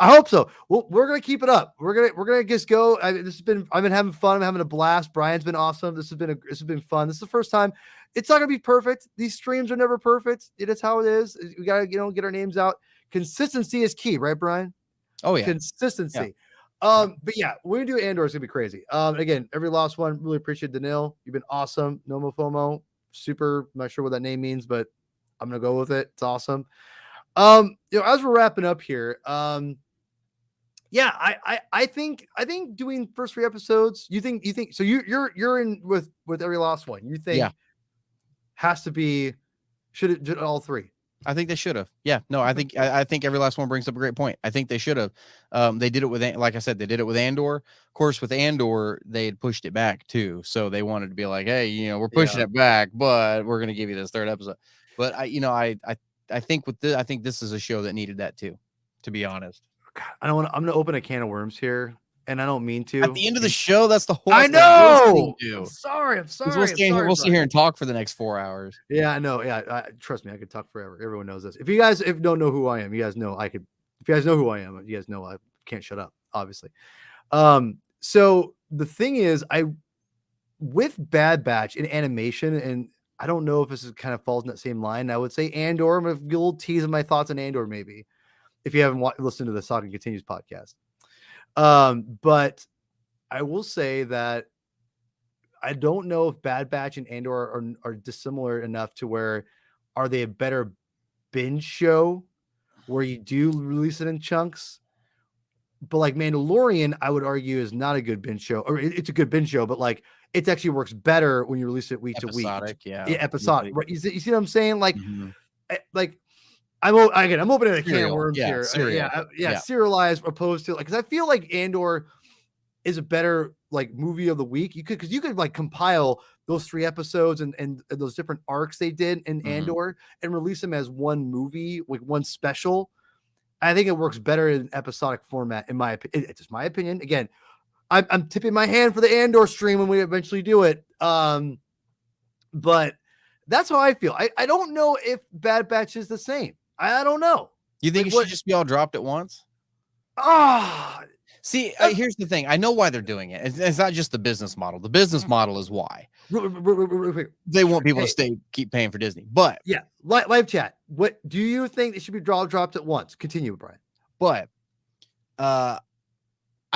hope so. We're gonna keep it up. We're gonna just go. I've been having fun. I'm having a blast. Brian's been awesome. This has been fun. This is the first time. It's not gonna be perfect. These streams are never perfect. It is how it is. We gotta get our names out. Consistency is key, right, Brian? Oh yeah, Consistency. Yeah. But yeah, when we do Andor, it's gonna be crazy. Again, every last one, really appreciate Danil. You've been awesome. Nomo FOMO, super. I'm not sure what that name means, but I'm gonna go with it. It's awesome. As we're wrapping up here, yeah, I think doing first 3 episodes, you think so you're in with every last one. You think has to be should all 3? I think they should have. Yeah, no, I think every last one brings up a great point. I think they should have. They did it with, like I said, they did it with Andor. Of course, with Andor, they had pushed it back too, so they wanted to be like, hey, we're pushing it back, but we're gonna give you this 3rd episode. But I think I think this is a show that needed that too, to be honest. God, I'm gonna open a can of worms here, and I don't mean to. At the end of the show, that's the whole. I know. I'm sorry. We'll sit here and talk for the next 4 hours. Yeah, I know. Yeah, trust me, I could talk forever. Everyone knows this. If you guys don't know who I am, you guys know I could If you guys know who I am, you guys know I can't shut up, obviously. So the thing is, with Bad Batch in animation, and I don't know if this is kind of falls in that same line. I would say Andor. I'm gonna give a little tease of my thoughts on Andor, maybe if you haven't listened to the Saga Continues podcast. But I will say that I don't know if Bad Batch and Andor are dissimilar enough to where are they a better binge show where you do release it in chunks. But like Mandalorian, I would argue is not a good binge show, or it's a good binge show, but like it actually works better when you release it week to week. Episodic. Right? You see what I'm saying? Like, like I'm opening a can of worms here. Serialized opposed to like, because I feel like Andor is a better like movie of the week. You could like compile those 3 episodes and those different arcs they did in Andor and release them as one movie, like one special. I think it works better in episodic format, in my opinion. It's just my opinion. Again, I'm tipping my hand for the Andor stream when we eventually do it. But that's how I feel. I don't know if Bad Batch is the same. I don't know. You think it should just be all dropped at once? See, here's the thing. I know why they're doing it. It's not just the business model. The business model is why. They want people to keep paying for Disney. But yeah, live chat. What do you think it should be dropped at once? Continue, Brian. But I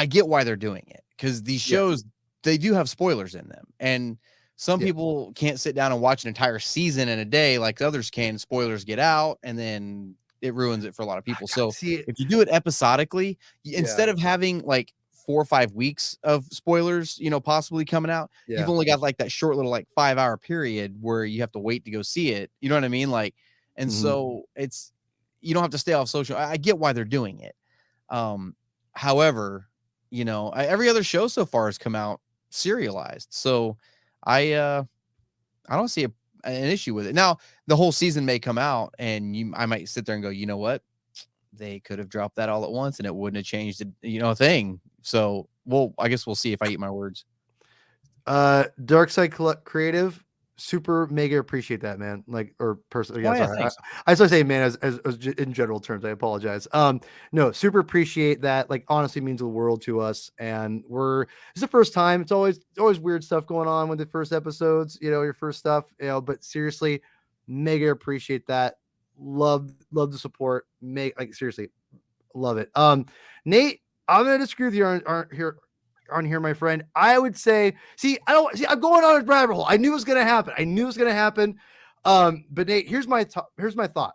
get why they're doing it, because these shows, they do have spoilers in them. And some people can't sit down and watch an entire season in a day like others can. Spoilers get out, and then it ruins it for a lot of people. So if you do it episodically, instead of having like 4 or 5 weeks of spoilers, possibly coming out, you've only got like that short little like 5-hour period where you have to wait to go see it. You know what I mean? Like, and so you don't have to stay off social. I get why they're doing it. However, every other show so far has come out serialized. So I don't see an issue with it. Now, the whole season may come out and I might sit there and go, you know what? They could have dropped that all at once and it wouldn't have changed a thing. So, I guess we'll see if I eat my words. Dark Side Creative, super mega appreciate that, man. Like, or personally, I still say man as in general terms. I apologize. No, super appreciate that. Like, honestly, means the world to us. And it's the first time. It's always weird stuff going on with the first episodes. Your first stuff. But seriously, mega appreciate that. Love the support. Seriously, love it. Nate, I'm gonna disagree with you on here, my friend. I would say, I'm going on a rabbit hole. I knew it was gonna happen. But Nate, here's my thought.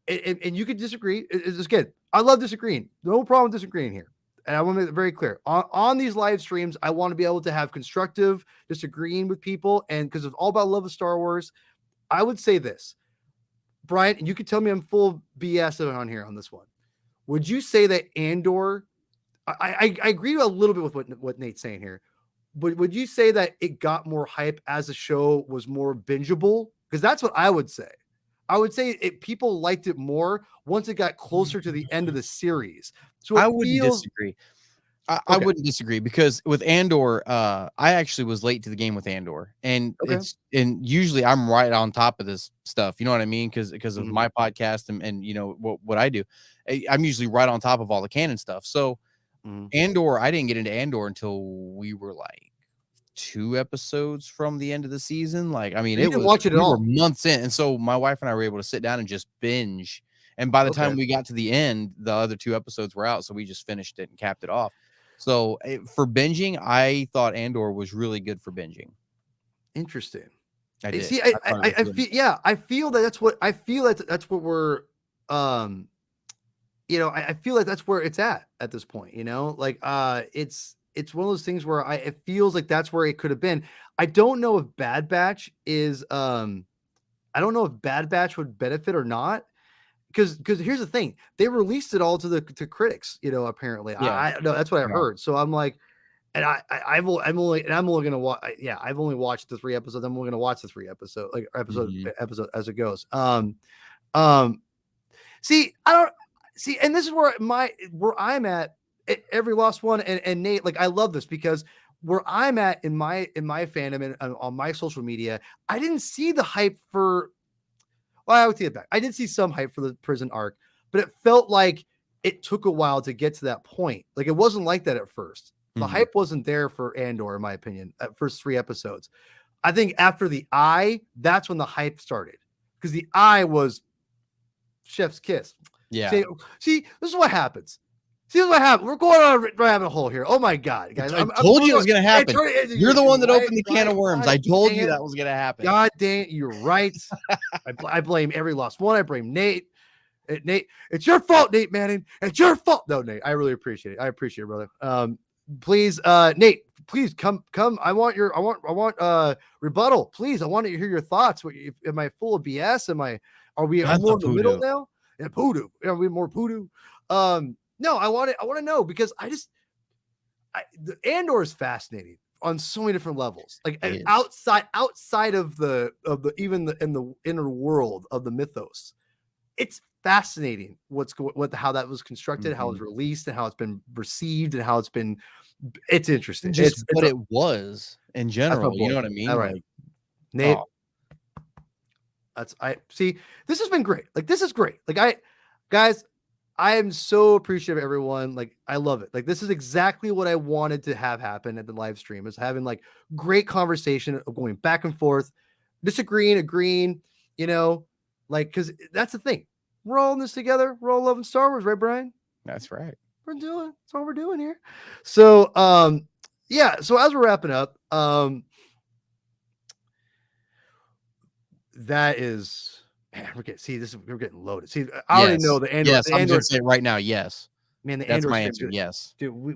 And you could disagree. It's good. I love disagreeing. No problem disagreeing here. And I want to make it very clear. On these live streams, I want to be able to have constructive disagreeing with people. And because it's all about love of Star Wars, I would say this. Brian, and you could tell me I'm full of BS on here on this one. Would you say that Andor, I agree a little bit with what Nate's saying here, but would you say that it got more hype as the show was more bingeable? Because that's what I would say. I would say people liked it more once it got closer to the end of the series. So I wouldn't disagree. I wouldn't disagree, because with Andor, I actually was late to the game with Andor, and usually I'm right on top of this stuff. You know what I mean? Because of my podcast and what I do, I'm usually right on top of all the canon stuff. So Andor, I didn't get into Andor until we were like 2 episodes from the end of the season. Like, I mean, we were months in, and so my wife and I were able to sit down and just binge. And by the time we got to the end, the other 2 episodes were out, so we just finished it and capped it off. So for binging, I thought Andor was really good for binging. Interesting. I did. See, I feel that's what we're, I feel like that's where it's at this point, like, it's one of those things where it feels like that's where it could have been. I don't know if Bad Batch is, I don't know if Bad Batch would benefit or not. Because here's the thing, they released it all to critics, apparently. I know that's what I heard. So I'm like, and I'm only gonna watch. I've only watched the 3 episodes. I'm only gonna watch the 3 episode episode as it goes. See, I don't see, and this is where I'm at every last one. And Nate, like, I love this because where I'm at in my fandom and on my social media, I didn't see the hype for. Well, I would see it back. I did see some hype for the prison arc, but it felt like it took a while to get to that point. Like, it wasn't like that at first. The Mhm. hype wasn't there for Andor, in my opinion, at first 3 episodes. I think after the Eye, that's when the hype started, because the Eye was chef's kiss. Yeah. See, this is what happens. See what happened. We're going on a rabbit hole here. Oh my god, guys! I told you it was going to happen. You're the one that opened the can of worms. I told you that was going to happen. God dang, you're right. I blame every lost one. I blame Nate. Nate, it's your fault, Nate Manning. It's your fault. No, Nate, I really appreciate it. I appreciate it, brother. Please, Nate, please come. I want rebuttal. Please, I want to hear your thoughts. Am I full of BS? Are we more in the middle now? Yeah, poodoo. Are we more poodoo? No, I want to know, because the Andor is fascinating on so many different levels. Like, outside of the even in the inner world of the mythos, it's fascinating how that was constructed, how it was released, and how it's been received, and how it's interesting. Just what it was in general. You know what I mean? All right, like, Nate. I see. This has been great. Like, this is great. Like, guys, I am so appreciative of everyone. Like, I love it. Like, this is exactly what I wanted to have happen at the live stream, is having like great conversation of going back and forth, disagreeing, agreeing, like, because that's the thing. We're all in this together. We're all loving Star Wars, right, Brian? That's right. That's all we're doing here. So, yeah. So as we're wrapping up, that is, man, we're getting loaded. See, I already know the Andor. Yes, I'm going to say right now, yes. Man, the That's Andor my stream, answer. Yes, dude. We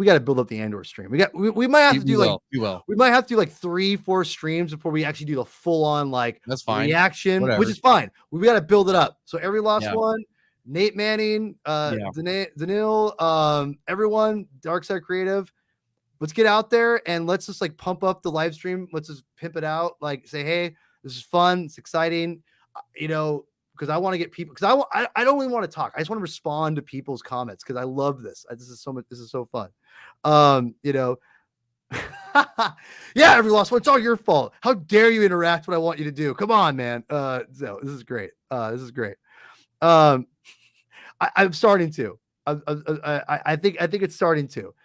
got to build up the Andor stream. We might have to do we might have to do like 3-4 streams before we actually do the full on that's fine reaction, which is fine. We got to build it up. So every lost one, Nate Manning, Danil, everyone, Dark Side Creative. Let's get out there and let's just like pump up the live stream. Let's just pimp it out. Like, say, hey, this is fun. It's exciting. Because I want to get people, because I don't even want to talk. I just want to respond to people's comments, because I love this. This is so fun. Yeah, every lost one, it's all your fault. How dare you interact what I want you to do? Come on, man. So this is great. I'm starting to. I think it's starting to.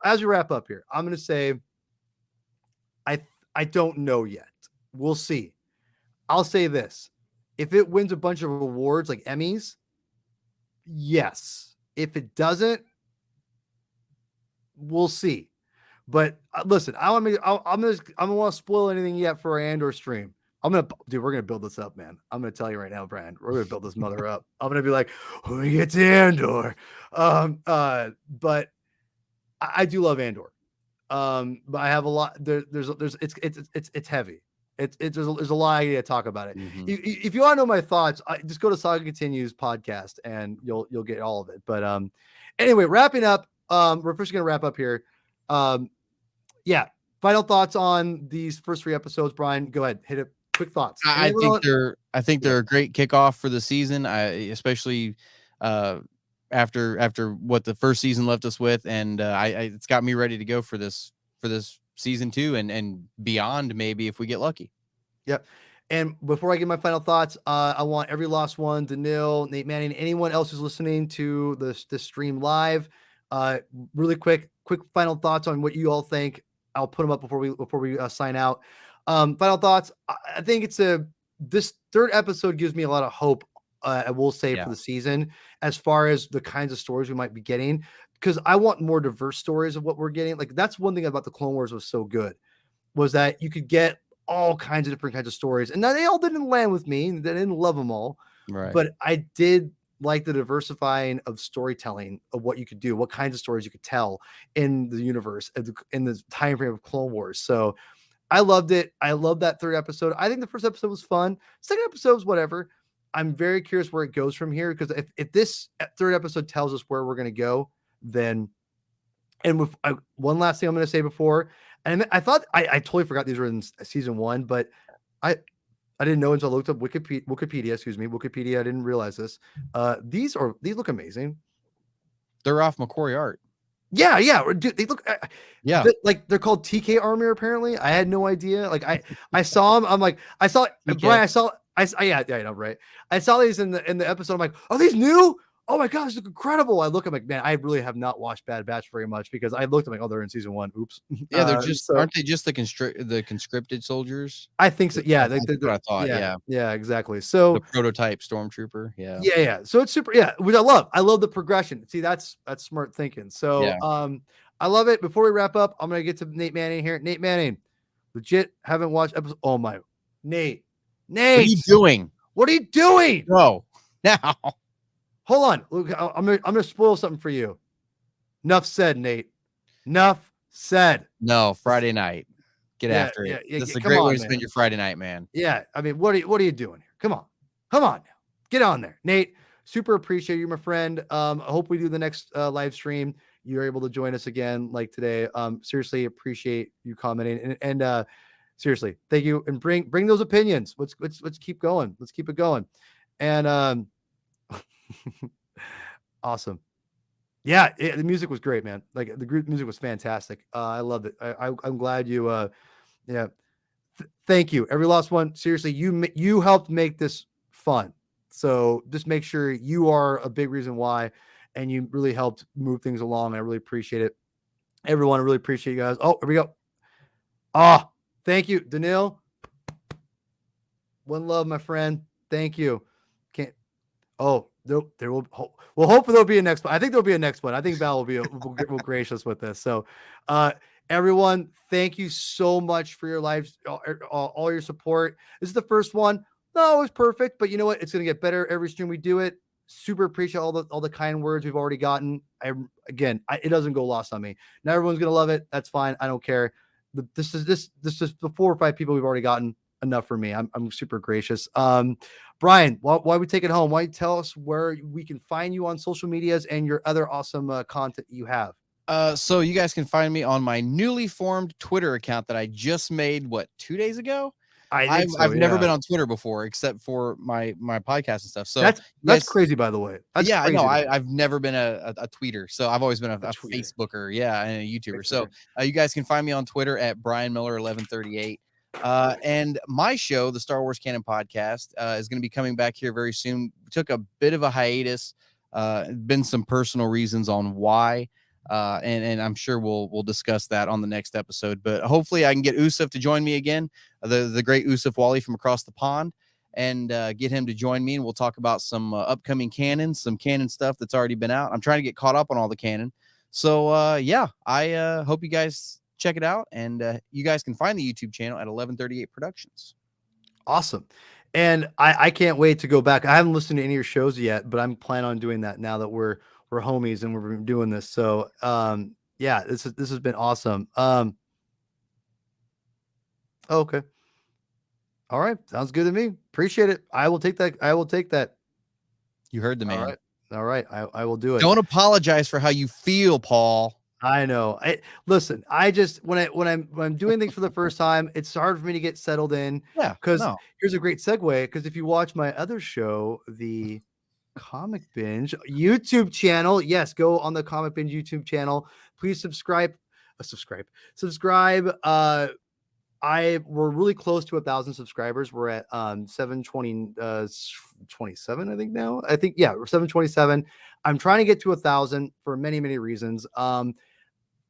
As we wrap up here, I'm going to say, I don't know yet. We'll see. I'll say this. If it wins a bunch of awards like Emmys, yes. If it doesn't, we'll see. But listen, I don't want to spoil anything yet for our Andor stream. We're gonna build this up, man. I'm gonna tell you right now, Brian. We're gonna build this mother up. I'm gonna be like, when we get to Andor. But I do love Andor. But I have a lot. It's heavy. There's a lot to talk about it. If you want to know my thoughts, just go to Saga Continues podcast and you'll get all of it. But anyway, wrapping up. We're first gonna wrap up here. Yeah. Final thoughts on these first 3 episodes, Brian. Go ahead, hit it. Quick thoughts. I think they're a great kickoff for the season. Especially after what the first season left us with, and it's got me ready to go for this season 2 and beyond, maybe, if we get lucky. Yep. And before I give my final thoughts, I want every lost one, Danil, Nate Manning, anyone else who's listening to this stream live, really quick final thoughts on what you all think. I'll put them up before we sign out. Final thoughts. I think this 3rd episode gives me a lot of hope. I will say for the season, as far as the kinds of stories we might be getting, because I want more diverse stories of what we're getting. Like, that's one thing about the Clone Wars was so good, was that you could get all kinds of different kinds of stories, and they all didn't land with me. They didn't love them all, right? But I did like the diversifying of storytelling, of what you could do, what kinds of stories you could tell in the universe, in the time frame of Clone Wars. So I loved it. I love that 3rd episode. I think the first episode was fun. 2nd episode was whatever. I'm very curious where it goes from here, because if this 3rd episode tells us where we're going to go, then, and with one last thing I'm going to say before, and I thought I totally forgot these were in season 1, but I didn't know until I looked up Wikipedia. Excuse me, Wikipedia. I didn't realize this. These look amazing. They're off Macquarie Art. Yeah. Dude, they look. Like they're called TK Armor. Apparently, I had no idea. Like I saw them. I'm like, I saw TK. Brian. Yeah, I know, right? I saw these in the episode. I'm like, are these new? Oh my gosh, look incredible! I look, I'm like, man, I really have not watched Bad Batch very much because I looked, I'm like, oh, they're in season 1. Oops. Yeah, they're just So aren't they just the conscripted soldiers? I think so. Yeah, That's what I thought. yeah, Yeah, yeah, exactly. the So prototype stormtrooper. Yeah, yeah. So it's super. Yeah, which I love. I love the progression. See, that's smart thinking. So yeah. I love it. Before we wrap up, I'm gonna get to Nate Manning here. Nate Manning, legit haven't watched episode. Oh my, Nate, What are you Nate, doing? what are you doing? No, now. Hold on. Look, I'm gonna spoil something for you. Enough said, Nate. Enough said. No, Friday night. Get Yeah, after it. yeah, This is a come great on, way to man. spend your Friday night, man. Yeah, I mean, what are you doing here? Come on now, get on there, Nate. Super appreciate you, my friend. I hope we do the next live stream. You're able to join us again, like today. Seriously appreciate you commenting and seriously, thank you. And bring those opinions. Let's keep going. Let's keep it going. And awesome. Yeah, the music was great, man. Like the group music was fantastic. I loved it. I'm glad you. Yeah, thank you, every last one. Seriously, you helped make this fun. So just make sure you are a big reason why, and you really helped move things along. I really appreciate it, everyone. I really appreciate you guys. Oh, here we go. Ah, thank you, Daniil. One love, my friend. Thank you. Can't. Oh, there will. Well, hopefully there'll be a next one. I think there'll be a next one. I think Val will be will gracious with this. So, everyone, thank you so much for your lives, all your support. This is the first one. No, it was perfect, but you know what? It's gonna get better every stream we do it. Super appreciate all the kind words we've already gotten. It doesn't go lost on me. Now everyone's gonna love it. That's fine. I don't care. This is the 4 or 5 people we've already gotten enough for me. I'm super gracious. Brian, why we take it home? Why don't you tell us where we can find you on social medias and your other awesome content you have? So you guys can find me on my newly formed Twitter account that I just made 2 days ago. I've never been on Twitter before except for my podcast and stuff. So that's crazy, by the way. That's yeah, crazy. I know. I've never been a tweeter, so I've always been a Facebooker, yeah, and a YouTuber. So you guys can find me on Twitter at Brian Miller 1138. And my show, the Star Wars Canon Podcast, is going to be coming back here very soon. We took a bit of a hiatus. Been some personal reasons on why. And I'm sure we'll discuss that on the next episode. But hopefully I can get Usuf to join me again, the great Usuf Wally from across the pond, and get him to join me, and we'll talk about some upcoming canon, some canon stuff that's already been out. I'm trying to get caught up on all the canon. So yeah, I hope you guys check it out, and you guys can find the YouTube channel at 1138 Productions. Awesome. And I can't wait to go back. I haven't listened to any of your shows yet, but I'm planning on doing that now that we're homies and we're doing this. So yeah, this has been awesome. Okay. All right. Sounds good to me. Appreciate it. I will take that. You heard the man. All right. I will do it. Don't apologize for how you feel, Paul. I know. Listen, I just when I'm doing things for the first time, it's hard for me to get settled in. Yeah. Because here's a great segue. Because if you watch my other show, the Comic Binge YouTube channel, yes, go on the Comic Binge YouTube channel. Please subscribe. We're really close to 1,000 subscribers. We're at 727, I think now. I think we're 727. I'm trying to get to 1,000 for many reasons. I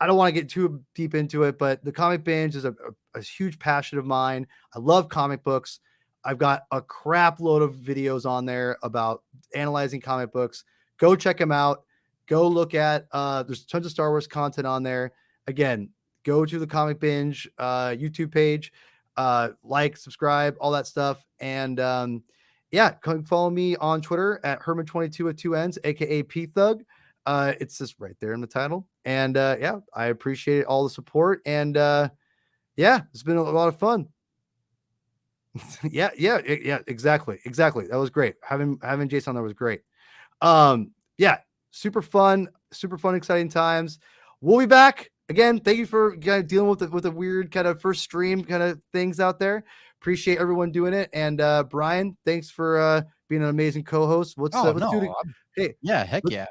don't want to get too deep into it, but the Comic Binge is a huge passion of mine. I love comic books. I've got a crap load of videos on there about analyzing comic books. Go check them out. Go look at, there's tons of Star Wars content on there. Again, go to the Comic Binge YouTube page, like, subscribe, all that stuff. And yeah, come follow me on Twitter at Hermann22 with 2 N's, aka P Thug. It's just right there in the title. And yeah, I appreciate all the support. And yeah, it's been a lot of fun. yeah, exactly. That was great. Having Jason on there was great. Yeah, super fun, exciting times. We'll be back again. Thank you for dealing with the weird kind of first stream kind of things out there. Appreciate everyone doing it. And Brian, thanks for being an amazing co-host. Let's do it. Hey, yeah, heck yeah.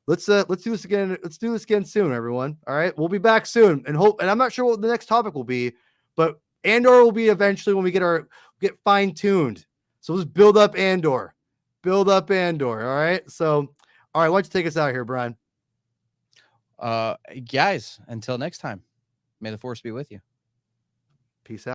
Let's do this again. Let's do this again soon, everyone. All right, we'll be back soon, and I'm not sure what the next topic will be, but Andor will be eventually when we get fine tuned. So let's build up Andor. Build up Andor. All right. So, all right, why don't you take us out here, Brian? Guys, until next time, may the force be with you. Peace out.